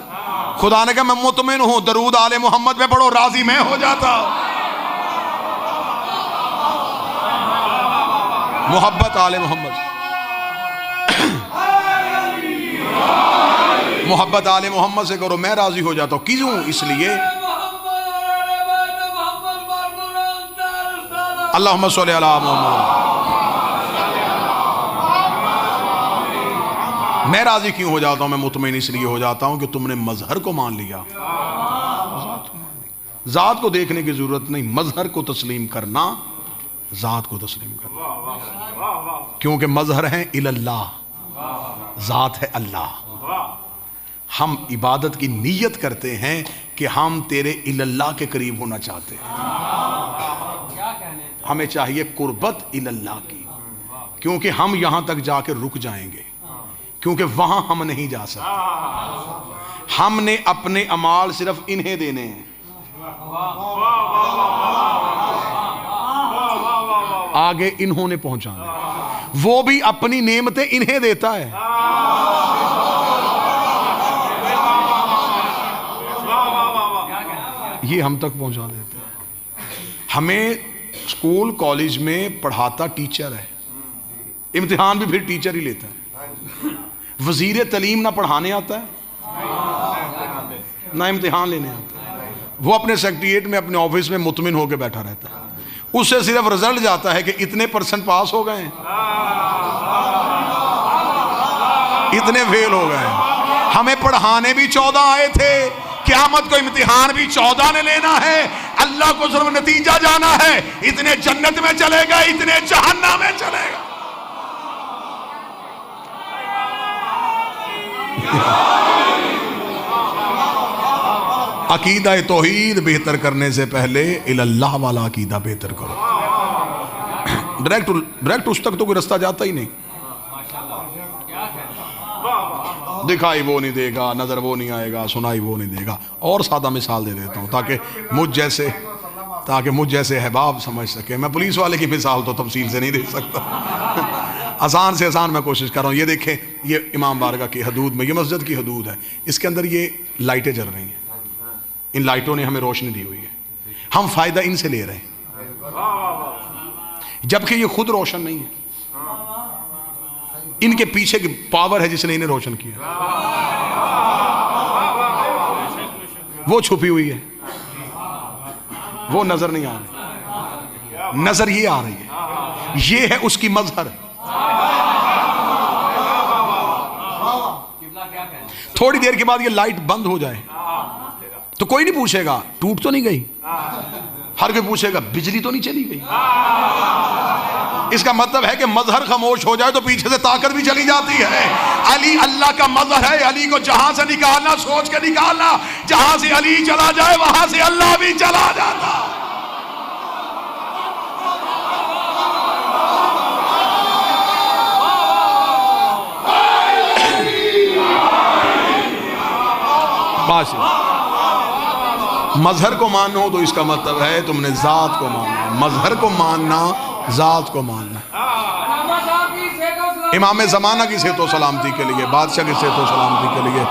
खुदा ने कहा मैं मुतमिन हूं, दरूद आले मोहम्मद पे पढ़ो, राजी मैं हो जाता। मोहब्बत आले मोहम्मद, मोहब्बत आले मोहम्मद से करो, मैं राजी हो जाता हूं। क्यों? इसलिए अल्लाहुम्मा सल्ली अला मुहम्मद। मैं राजी क्यों हो जाता हूं, मैं मुतमईन इसलिए हो जाता हूं कि तुमने मजहर को मान लिया। जात को देखने की जरूरत नहीं, मजहर को तस्लीम करना, जात को तस्लीम करना, क्योंकि मजहर है इल्लाह, जात है अल्लाह। हम इबादत की नीयत करते हैं कि हम तेरे इल्लाह के करीब होना चाहते हैं। हमें चाहिए कुर्बत इल्लाह की, क्योंकि हम यहां तक जाकर रुक जाएंगे, क्योंकि वहां हम नहीं जा सकते। हमने अपने अमाल सिर्फ इन्हें देने हैं, आगे इन्होंने पहुंचाना। वो भी अपनी नेमतें इन्हें देता है। ये हम तक पहुंचा देते हैं। हमें स्कूल कॉलेज में पढ़ाता टीचर है, इम्तिहान भी फिर टीचर ही लेता है। वजीर तलीम ना पढ़ाने आता है ना इम्तिहान लेने आता है। वो अपने सेक्रेटेरिएट में अपने ऑफिस में मुतमिन होकर बैठा रहता है। उससे सिर्फ रिजल्ट जाता है कि इतने % पास हो गए, इतने फेल हो गए। हमें पढ़ाने भी 14 आए थे, क़यामत को इम्तिहान भी 14 ने लेना है। अल्लाह को सिर्फ नतीजा जाना है, इतने जन्नत में चलेगा, इतने जहन्नम में चलेगा। अकीदा तौहीद बेहतर करने से पहले इल्लाह वाला अकीदा बेहतर करो। डायरेक्ट उस तक तो कोई रास्ता जाता ही नहीं। दिखाई वो नहीं देगा, नजर वो नहीं आएगा, सुनाई वो नहीं देगा। और सादा मिसाल दे देता हूं ताकि मुझ जैसे अहबाब समझ सके। मैं पुलिस वाले की मिसाल तो तफसील से नहीं दे सकता, आसान से आसान मैं कोशिश कर रहा हूँ। ये देखें, ये इमाम बारगाह की हदूद में, ये मस्जिद की हदूद है, इसके अंदर ये लाइटें जल रही हैं। इन लाइटों ने हमें रोशनी दी हुई है, हम फायदा इनसे ले रहे हैं, जबकि ये खुद रोशन नहीं है। इनके पीछे की पावर है जिसने इन्हें रोशन किया, वो छुपी हुई है, वो नजर नहीं आ रही, नजर ये आ रही है। ये है उसकी मजहर। थोड़ी देर के बाद ये लाइट बंद हो जाए तो कोई नहीं पूछेगा टूट तो नहीं गई, हर कोई पूछेगा बिजली तो नहीं चली गई। इसका मतलब है कि मजहर खामोश हो जाए तो पीछे से ताकत भी चली जाती है। अली अल्लाह का मजहर है, अली को जहां से निकालना सोच के निकालना, जहां से अली चला जाए वहां से अल्लाह भी चला जाता। पास मजहर को मानो तो इसका मतलब है तुमने जात को मानना। मजहर को मानना, जात को मानना। इमाम ज़माना की सेहत व सलामती के लिए, बादशाह की सेहत व सलामती के लिए,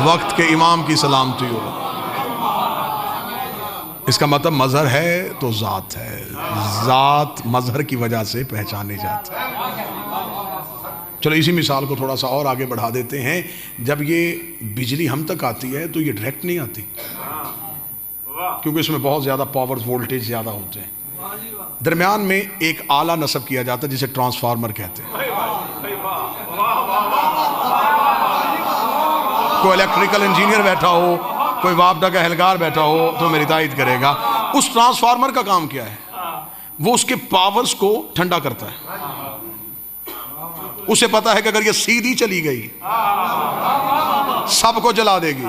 वक्त के इमाम की सलामती हो। इसका मतलब मजहर है तो ज़ात है, ज़ात मजहर की वजह से पहचानी जाती है। चलो इसी मिसाल को थोड़ा सा और आगे बढ़ा देते हैं। जब ये बिजली हम तक आती है तो ये डायरेक्ट नहीं आती, क्योंकि इसमें बहुत ज़्यादा पावर वोल्टेज ज़्यादा होते हैं। दरमियान में एक आला नस्ब किया जाता है जिसे ट्रांसफार्मर कहते हैं। कोई इलेक्ट्रिकल इंजीनियर बैठा हो, कोई वापडा का एहलकार बैठा हो तो मेरी तायद करेगा। उस ट्रांसफार्मर का काम क्या है? वो उसके पावर्स को ठंडा करता है। उसे पता है कि अगर ये सीधी चली गई सबको जला देगी।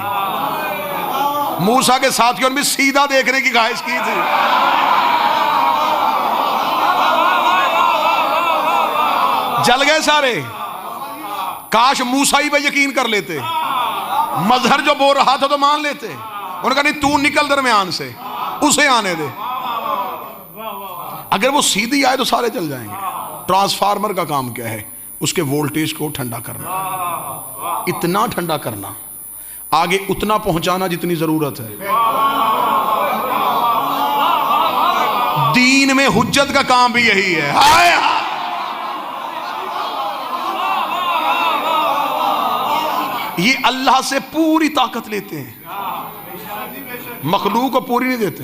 मूसा के साथियों ने भी सीधा देखने की ख्वाहिश की थी, जल गए सारे। काश मूसा ही पे यकीन कर लेते, मजहर जो बोल रहा था तो मान लेते। उन्होंने कहा नहीं, तू निकल दरमियान से, उसे आने दे। अगर वो सीधी आए तो सारे जल जाएंगे। ट्रांसफार्मर का काम क्या है? उसके वोल्टेज को ठंडा करना, इतना ठंडा करना, आगे उतना पहुंचाना जितनी जरूरत है। दीन में हुज्जत का काम भी यही है। हाय ये अल्लाह से पूरी ताकत लेते हैं, मखलूक को पूरी नहीं देते,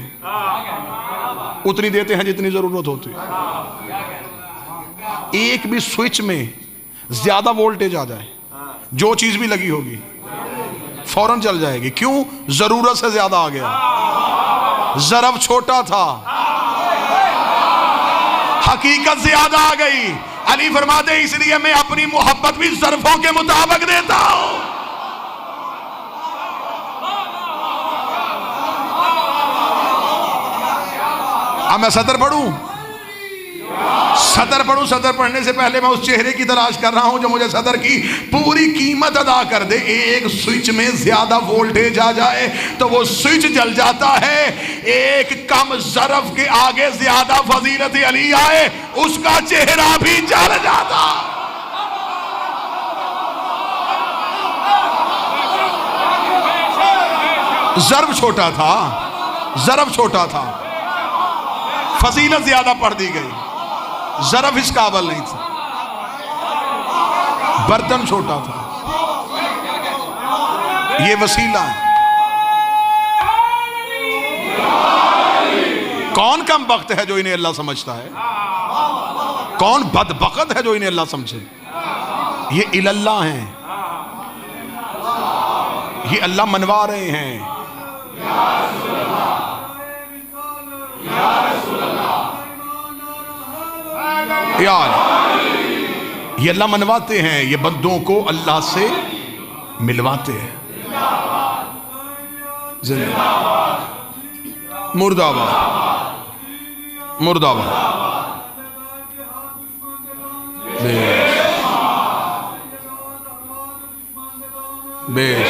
उतनी देते हैं जितनी जरूरत होती है। एक भी स्विच में ज्यादा वोल्टेज आ जाए, जो चीज भी लगी होगी फौरन चल जाएगी। क्यों? जरूरत से ज्यादा आ गया। ज़रफ़ छोटा था, हकीकत ज्यादा आ गई। अली फरमाते इसलिए मैं अपनी मोहब्बत भी ज़रफ़ों के मुताबिक देता हूं। अब मैं सतर पढ़ूं, सतर पढ़ूं। सतर पढ़ने से पहले मैं उस चेहरे की तलाश कर रहा हूं जो मुझे सतर की पूरी कीमत अदा कर दे। एक स्विच में ज्यादा वोल्टेज आ जाए तो वो स्विच जल जाता है। एक कम ज़रफ़ के आगे ज्यादा फजीलत अली आए, उसका चेहरा भी जल जाता। ज़रफ़ छोटा था, ज़रफ़ छोटा था, फजीलत ज्यादा पढ़ दी गई। ज़रफ़ इस काबिल नहीं था, बर्तन छोटा था। ये वसीला है। कौन कम वक्त है जो इन्हें अल्लाह समझता है? कौन बदबख्त है जो इन्हें अल्लाह समझे? ये इल्लाह हैं, ये अल्लाह मनवा रहे हैं। यार ये अल्लाह मनवाते हैं, ये बंदों को अल्लाह से मिलवाते हैं। मुर्दाबाद, मुर्दाबाद। बेश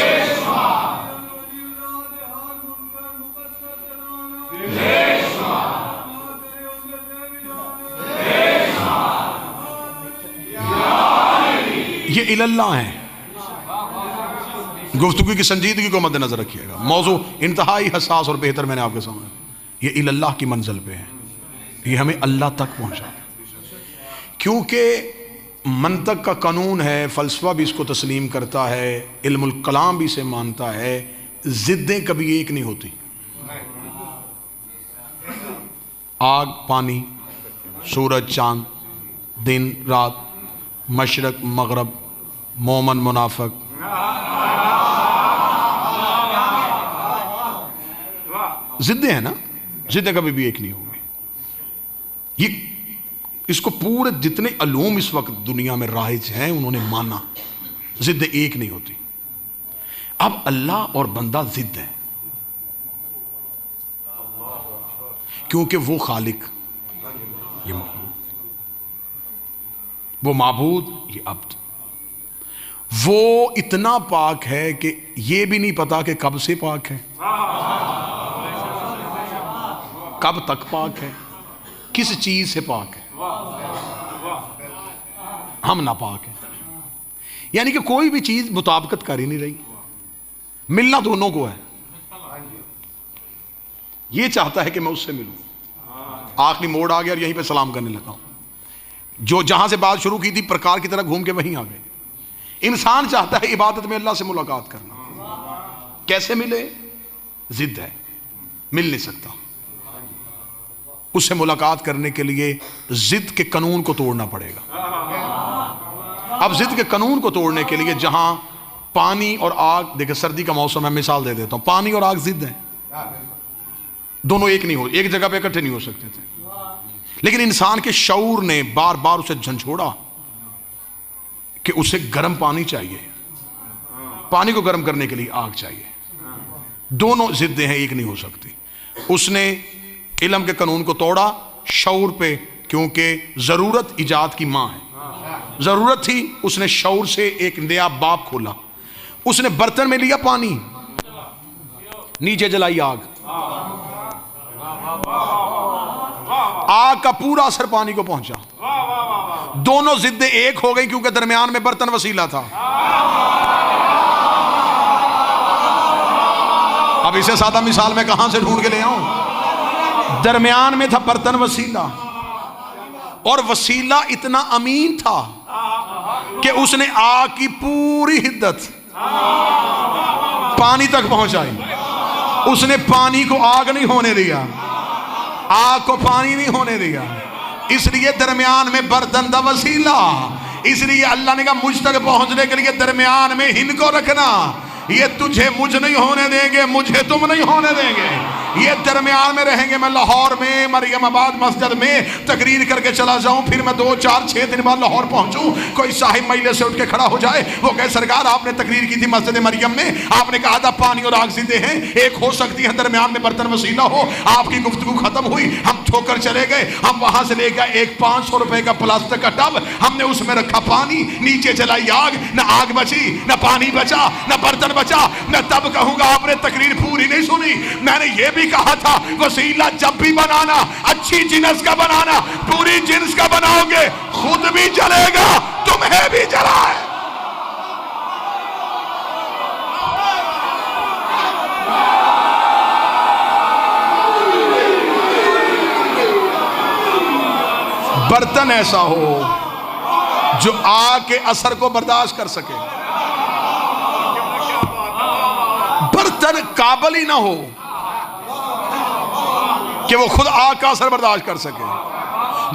ये इल्लाह है। गुफ्तगू की संजीदगी को मद्देनजर रखिएगा। मौजू इंतहाई हसास और बेहतर मैंने आपके सामने, ये इल्लाह की मंजिल पे है। ये हमें अल्लाह तक पहुंचा, क्योंकि मंतक का कानून है, फ़लसफ़ा भी इसको तस्लीम करता है, इल्मुल कलाम भी इसे मानता है। ज़िद्दें कभी एक नहीं होती। आग पानी, सूरज चांद, दिन रात, मशरक मगरब, मोमन मुनाफिक, ज़िद्दें हैं ना। ज़िद्दें कभी भी एक नहीं होंगी। ये इसको पूरे जितने अलूम इस वक्त दुनिया में राइज हैं उन्होंने माना, ज़िद्दें एक नहीं होती। अब अल्लाह और बंदा ज़िद्द है, क्योंकि वो खालिक, ये वो माबूद, ये अब्द। वो इतना पाक है कि ये भी नहीं पता कि कब से पाक है, कब तक पाक है, किस चीज से पाक है। हम नापाक हैं, यानी कि कोई भी चीज मुताबिकत कर ही नहीं रही। मिलना दोनों को है, ये चाहता है कि मैं उससे मिलूं, आखिरी मोड़ आ गया और यहीं पे सलाम करने लगा। जो जहां से बात शुरू की थी प्रकार की तरह घूम के वहीं आ गए। इंसान चाहता है इबादत में अल्लाह से मुलाकात करना, कैसे मिले? जिद है, मिल नहीं सकता। उससे मुलाकात करने के लिए जिद के कानून को तोड़ना पड़ेगा। अब जिद के कानून को तोड़ने के लिए जहां पानी और आग, देखिए सर्दी का मौसम है, मिसाल दे देता हूं, पानी और आग जिद है, दोनों एक नहीं हो, एक जगह पे इकट्ठे नहीं हो सकते थे। लेकिन इंसान के शऊर ने बार बार उसे झंझोड़ा कि उसे गर्म पानी चाहिए, पानी को गर्म करने के लिए आग चाहिए। दोनों जिद्दें हैं, एक नहीं हो सकती। उसने इल्म के कानून को तोड़ा शऊर पे, क्योंकि जरूरत इजाद की मां है। जरूरत थी, उसने शऊर से एक नया बाब खोला। उसने बर्तन में लिया पानी, नीचे जलाई आग, आग का पूरा असर पानी को पहुंचा। दोनों जिद्दें एक हो गई क्योंकि दरमियान में बर्तन वसीला था। अब इसे सादा मिसाल में कहां से ढूंढ के ले आऊं? दरमियान में था बर्तन वसीला, और वसीला इतना अमीन था कि उसने आग की पूरी हिद्दत पानी तक पहुंचाई। उसने पानी को आग नहीं होने दिया, आग को पानी नहीं होने दिया। इसलिए दरमियान में बर्तन दा वसीला। इसलिए अल्लाह ने कहा मुझ तक पहुंचने के लिए दरमियान में इनको रखना। ये तुझे मुझ नहीं होने देंगे, मुझे तुम नहीं होने देंगे। ये दरमियान में रहेंगे। मैं लाहौर में मरियमाबाद मस्जिद में तकरीर करके चला जाऊं, फिर मैं 2, 4, 6 दिन बाद लाहौर पहुंचूं, कोई साहिब महिले से उठ के खड़ा हो जाए, वो कहे सरकार आपने तकरीर की थी मस्जिद मरियम में, आपने कहा था पानी और आग जिद्दे हैं, एक हो सकती है दरमियान में बर्तन वसीला हो। आपकी गुफ्तगू खत्म हुई, हम ठोकर चले गए। हम वहां से ले गए एक 500 रुपए का प्लास्टिक का टब, हमने उसमें रखा पानी, नीचे जलाई आग, न आग बची, न पानी बचा, न बर्तन बचा। मैं तब कहूंगा आपने तकरीर पूरी नहीं सुनी। मैंने ये भी कहा था वसीला जब भी बनाना अच्छी जिन्स का बनाना, पूरी जिन्स का बनाओगे खुद भी जलेगा, तुम्हें भी जलाए। बर्तन ऐसा हो जो आग के असर को बर्दाश्त कर सके, बर्तन काबिल ही ना हो कि वो खुद आग का असर बर्दाश्त कर सके,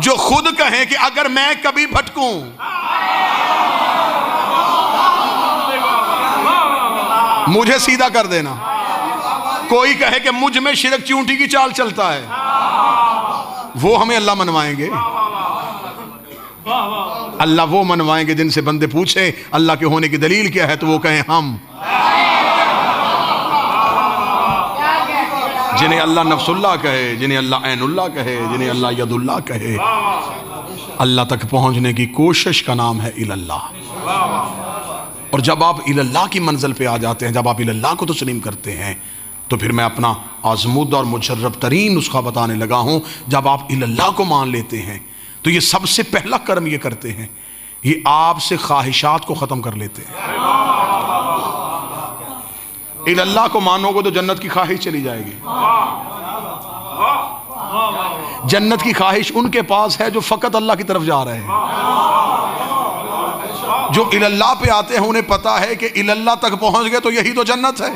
जो खुद कहे कि अगर मैं कभी भटकूं मुझे सीधा कर देना। कोई कहे कि मुझ में शिरक चूंटी की चाल चलता है, वो हमें अल्लाह मनवाएंगे। अल्लाह वो मनवाएंगे जिनसे बंदे पूछे अल्लाह के होने की दलील क्या है, तो वो कहें हम। जिन्हें अल्लाह नफ्सुल्लाह कहे, जिन्हें अल्लाह ऐनुल्लाह कहे, जिन्हें अल्लाह यदुल्लाह कहे, अल्लाह तक पहुंचने की कोशिश का नाम है इलल्लाह। और जब आप इलल्लाह की मंजिल पे आ जाते हैं, जब आप इलल्लाह को तस्लीम करते हैं, तो फिर मैं अपना आज़मूदा और मुजर्रब तरीन नुस्खा बताने लगा हूं। जब आप इलल्लाह को मान लेते हैं तो ये सबसे पहला कर्म ये करते हैं, ये आपसे ख्वाहिशात को ख़त्म कर लेते हैं। इल्लाह को मानोगे तो जन्नत की ख्वाहिश चली जाएगी। जन्नत की ख्वाहिश उनके पास है जो फ़कत अल्लाह की तरफ जा रहे हैं। जो इल्लाह पे आते हैं उन्हें पता है कि इल्लाह तक पहुंच गए तो यही तो जन्नत है।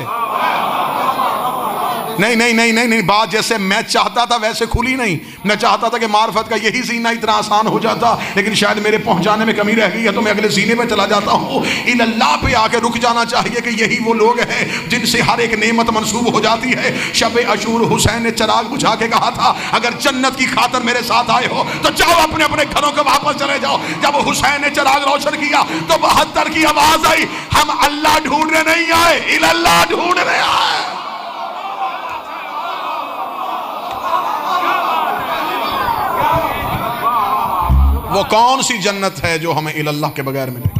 नहीं नहीं नहीं नहीं नहीं, बात जैसे मैं चाहता था वैसे खुली नहीं। मैं चाहता था कि मार्फत का यही सीना इतना आसान हो जाता, लेकिन शायद मेरे पहुंचाने में कमी रह गई है, तो मैं अगले सीने में चला जाता हूँ। इल्लाह पे आके रुक जाना चाहिए कि यही वो लोग हैं जिनसे हर एक नेमत मंसूब हो जाती है। शब अशूर हुसैन ने चिराग बुझा के कहा था, अगर जन्नत की खातर मेरे साथ आए हो तो जाओ अपने अपने घरों को वापस चले जाओ। जब हुसैन ने चिराग रोशन किया तो 72 की आवाज आई, हम अल्लाह ढूंढने नहीं आए, इल्लाह ढूंढने आए। वो कौन सी जन्नत है जो हमें इल्लाह के बगैर मिलेगी?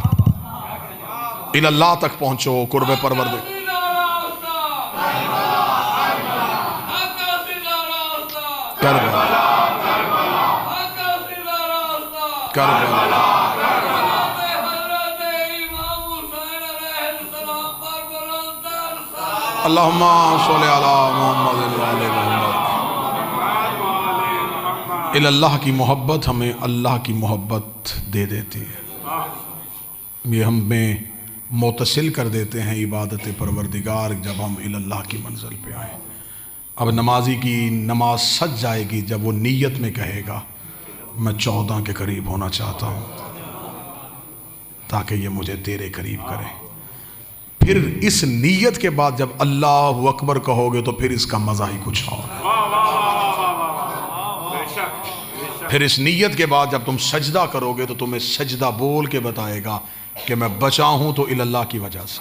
इल्लल्लाह तक पहुँचो, कुर्ब परवरदिगार। अल्लाहुम्मा सल्लि अला मुहम्मद व आले मुहम्मद। इल्लल्लाह की मोहब्बत हमें अल्लाह की मोहब्बत दे देती है, ये हमें मुतसिल कर देते हैं इबादत परवरदिगार जब हम इल्लल्लाह की मंजिल पे आए। अब नमाजी की नमाज सज जाएगी जब वो नीयत में कहेगा मैं 14 के करीब होना चाहता हूँ ताकि ये मुझे तेरे करीब करे। फिर इस नीयत के बाद जब अल्लाहु अकबर कहोगे तो फिर इसका मज़ा ही कुछ और है। फिर इस नीयत के बाद जब तुम सजदा करोगे तो तुम्हें सजदा बोल के बताएगा कि मैं बचा हूं तो इल्लल्लाह की वजह से।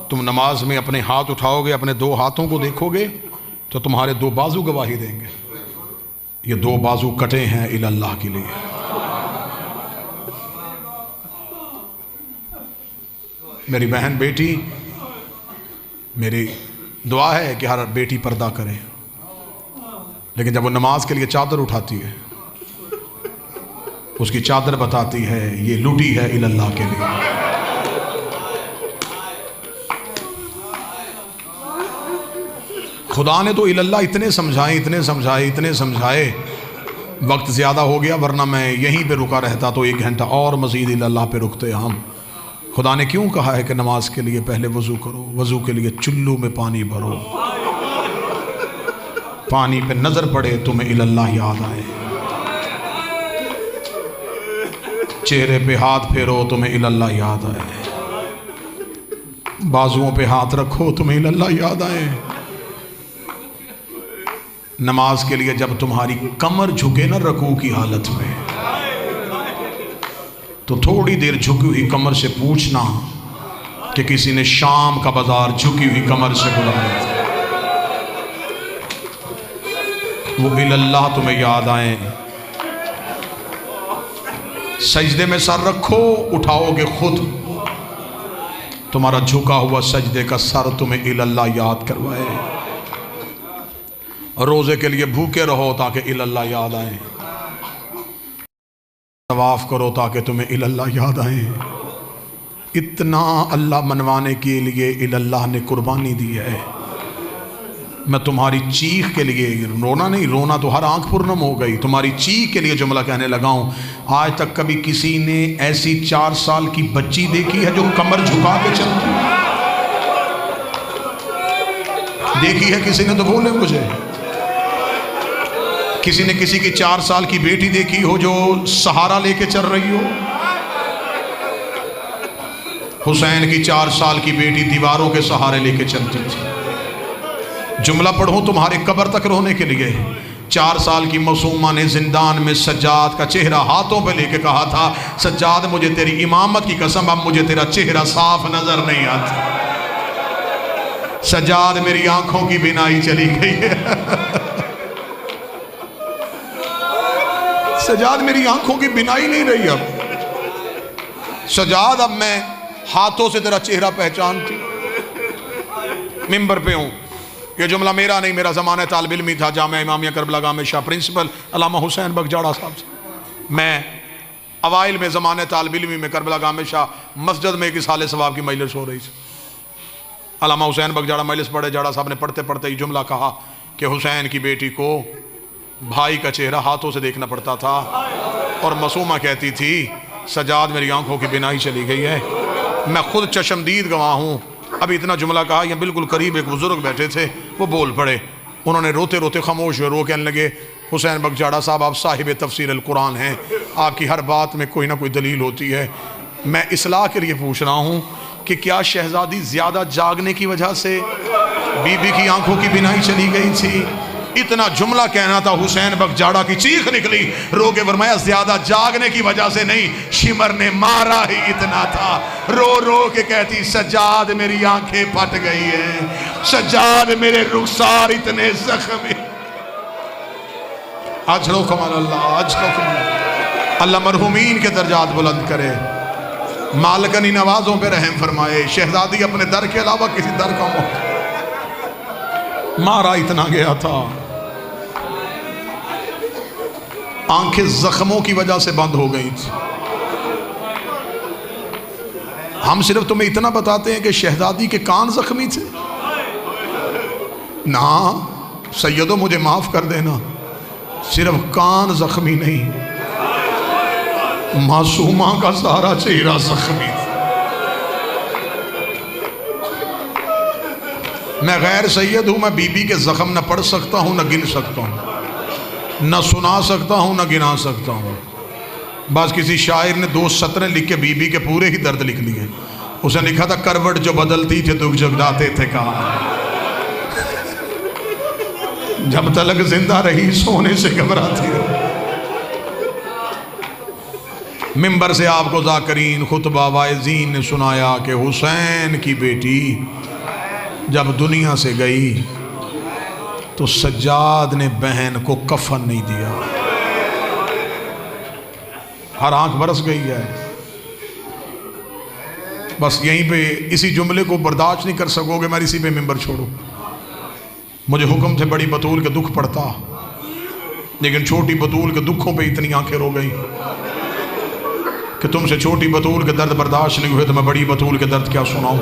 तुम नमाज में अपने हाथ उठाओगे, अपने 2 हाथों को देखोगे तो तुम्हारे 2 बाजू गवाही देंगे, ये 2 बाजू कटे हैं इल्लल्लाह के लिए। मेरी बहन बेटी, मेरी दुआ है कि हर बेटी पर्दा करे, लेकिन जब वो नमाज के लिए चादर उठाती है उसकी चादर बताती है ये लुटी है इल्लल्लाह के लिए। खुदा ने तो इल्लल्लाह इतने समझाए, इतने समझाए, इतने समझाए, वक्त ज़्यादा हो गया, वरना मैं यहीं पे रुका रहता तो 1 घंटा और मज़ीद इल्लल्लाह पे रुकते हम। खुदा ने क्यों कहा है कि नमाज के लिए पहले वज़ू करो, वज़ू के लिए चुल्लू में पानी भरो, पानी पे नज़र पड़े तुम्हें इल्लल्लाह याद आए, चेहरे पे हाथ फेरो तुम्हें इल्लल्लाह याद आए, बाजुओं पे हाथ रखो तुम्हें इल्लल्लाह याद आए। नमाज के लिए जब तुम्हारी कमर झुके ना रकू की हालत में, तो थोड़ी देर झुकी हुई कमर से पूछना कि किसी ने शाम का बाजार झुकी हुई कमर से बुलाया, वो इल्लल्लाह तुम्हें याद आए। सजदे में सर रखो, उठाओगे खुद, तुम्हारा झुका हुआ सजदे का सर तुम्हें इल्लल्लाह याद करवाए। रोजे के लिए भूखे रहो ताकि इल्लल्लाह याद आए, तवाफ करो ताकि तुम्हें इल्लल्लाह याद आए। इतना अल्लाह मनवाने के लिए इल्लल्लाह ने कुर्बानी दी है। मैं तुम्हारी चीख के लिए, रोना नहीं, रोना तो हर आंख पुरनम हो गई, तुम्हारी चीख के लिए जुमला कहने लगा हूं। आज तक कभी किसी ने ऐसी 4 साल की बच्ची देखी है जो कमर झुका के चलती? देखी है किसी ने तो बोले मुझे। किसी ने किसी की 4 साल की बेटी देखी हो जो सहारा लेके चल रही हो? हुसैन की 4 साल की बेटी दीवारों के सहारे लेके चलती थी। जुमला पढ़ो तुम्हारे कब्र तक रोने के लिए। 4 साल की मासूमा ने जिंदान में सज्जाद का चेहरा हाथों पे लेके कहा था, सज्जाद मुझे तेरी इमामत की कसम अब मुझे तेरा चेहरा साफ नजर नहीं आता। सज्जाद मेरी आंखों की बिनाई चली गई है। सज्जाद मेरी आंखों की बिनाई नहीं रही अब। सज्जाद अब मैं हाथों से तेरा चेहरा पहचानती। मिंबर पे हूं, ये जुमला मेरा नहीं, मेरा ज़माना तालिब इल्मी था जामिया इमामिया करबला गामे शाह प्रिंसिपल अल्लामा हुसैन बगजाड़ा साहब से। मैं अवाइल में ज़माने तालिब इल्मी में करबला गामे शाह मस्जिद में एक साले सवाब की मजलिस हो रही थी। अल्लामा हुसैन बगजाड़ा मजलिस पढ़े, जाड़ा साहब ने पढ़ते पढ़ते ही जुमला कहा कि हुसैन की बेटी को भाई का चेहरा हाथों से देखना पड़ता था और मासूमा कहती थी सज्जाद मेरी आंखों की बिनाई चली गई है। मैं खुद चशमदीद गवाह हूँ। अभी इतना जुमला कहा, यहाँ बिल्कुल करीब एक बुजुर्ग बैठे थे, वो बोल पड़े। उन्होंने रोते रोते खामोश हुए, रो कहने लगे हुसैन बगजाड़ा साहब आप साहिब तफसीर अल कुरान हैं, आपकी हर बात में कोई ना कोई दलील होती है। मैं इस्लाह के लिए पूछ रहा हूँ कि क्या शहजादी ज़्यादा जागने की वजह से बीबी की आंखों की बिनाई चली गई थी? इतना जुमला कहना था, हुसैन बगजाड़ा की चीख निकली, रो के फरमाया ज्यादा जागने की वजह से नहीं, शिमर ने मारा ही इतना था। रो रो के कहती सज्जाद मेरी आंखें फट गई है, सज्जाद मेरे रुखसार इतने जख्मी। आज रो कमाल अल्लाह, आज रो कमाल, अल्लाह मरहूमीन के दर्जात बुलंद करे, मालकनी नवाजों पे रहम फरमाए। शहजादी अपने दर के अलावा किसी दर का मारा इतना गया था, आंखें जख्मों की वजह से बंद हो गई थी। हम सिर्फ तुम्हें इतना बताते हैं कि शहजादी के कान जख्मी थे ना। सैयदो मुझे माफ कर देना, सिर्फ कान जख्मी नहीं, मासूमा का सारा चेहरा जख्मी। मैं गैर सैयद हूं, मैं बीबी के जख्म न पढ़ सकता हूं, न गिन सकता हूं, न सुना सकता हूं, न गिना सकता हूं। बस किसी शायर ने 2 सतरें लिख के बीबी के पूरे ही दर्द लिख लिए। उसने लिखा था, करवट जो बदलती थे दुख जगदाते थे कहा, जब तलक जिंदा रही सोने से घबराती रही। मिंबर से आपको ज़ाकरीन खुतबा वाइज़ीन ने सुनाया कि हुसैन की बेटी जब दुनिया से गई तो सज्जाद ने बहन को कफन नहीं दिया। हर आंख बरस गई है। बस यहीं पे इसी जुमले को बर्दाश्त नहीं कर सकोगे, मैं इसी पे मिंबर छोड़ू। मुझे हुक्म थे बड़ी बतूल के दुख पड़ता, लेकिन छोटी बतूल के दुखों पे इतनी आंखें रो गई कि तुमसे छोटी बतूल के दर्द बर्दाश्त नहीं हुए तो मैं बड़ी बतूल के दर्द क्या सुनाऊं।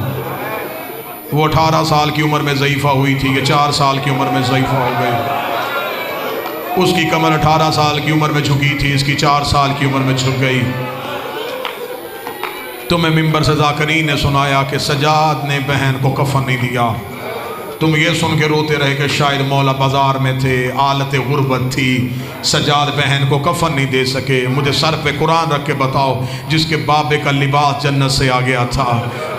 वो 18 साल की उम्र में ज़ईफ़ा हुई थी, ये 4 साल की उम्र में ज़ईफ़ा हो गई। उसकी कमर 18 साल की उम्र में झुकी थी, इसकी 4 साल की उम्र में झुक गई। तुम्हें मिंबर से ज़ाकरीन ने सुनाया कि सज्जाद ने बहन को कफन नहीं दिया। तुम ये सुन के रोते रहे कि शायद मौला बाजार में थे, आलत गुर्बत थी, सज्जाद बहन को कफन नहीं दे सके। मुझे सर पे कुरान रख के बताओ, जिसके बाबे का लिबास जन्नत से आ गया था,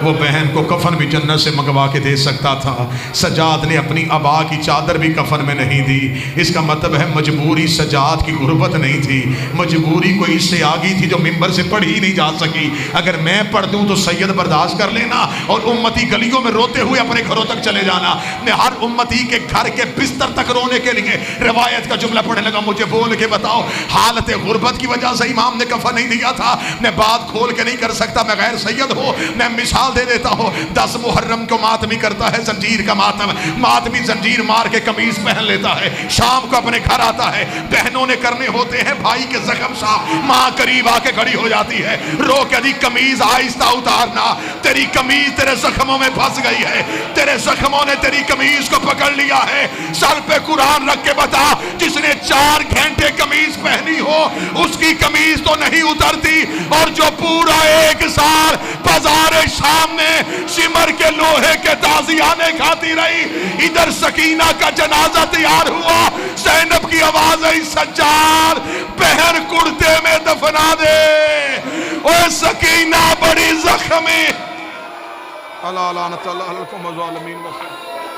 वो बहन को कफन भी जन्नत से मंगवा के दे सकता था। सज्जाद ने अपनी अबा की चादर भी कफन में नहीं दी। इसका मतलब है मजबूरी सज्जाद की गुर्बत नहीं थी, मजबूरी कोई इससे आ गई थी जो मिंबर से पढ़ी ही नहीं जा सकी। अगर मैं पढ़ दूँ तो सैयद बर्दाश्त कर लेना और उम्मती गलियों में रोते हुए अपने घरों तक चले जाना। मैं हर उम्मती के घर के बिस्तर तक रोने के लिए रिवायत का जुमला पढ़ने लगा, मुझे बोल के बताओ हालत गुर्बत की वजह से इमाम ने कफन नहीं दिया था। मैं बात खोल के नहीं कर सकता, मैं गैर सैयद हो। मैं मिसाल दे देता हूँ, 10 मुहर्रम को मातमी करता है जंजीर का मातम, मातमी जंजीर मार के कमीज पहन लेता है, शाम को अपने घर आता है, बहनों ने करने होते हैं भाई के जख्म साफ, माँ करीब आके खड़ी हो जाती है, रो के दी कमीज आहिस्ता उतारना, तेरी कमीज तेरे जख्मों में फंस गई है, तेरे जख्मों ने तेरी कमीज को पकड़ लिया है। सर पे कुरान रख के बता, जिसने 4 घंटे कमीज पहनी हो उसकी कमीज तो नहीं उतरती, और जो पूरा 1 साल बाजार शाम में सिमर के लोहे के ताजियाने खाती रही, इधर सकीना का जनाजा तैयार हुआ, ज़ैनब की आवाज आई, सज्जाद बहन कुर्ते में दफना दे। ओए सकीना बड़ी जख्मी। अल्लाह लानत अल्लाह अलैकुम ज़ालिमीन।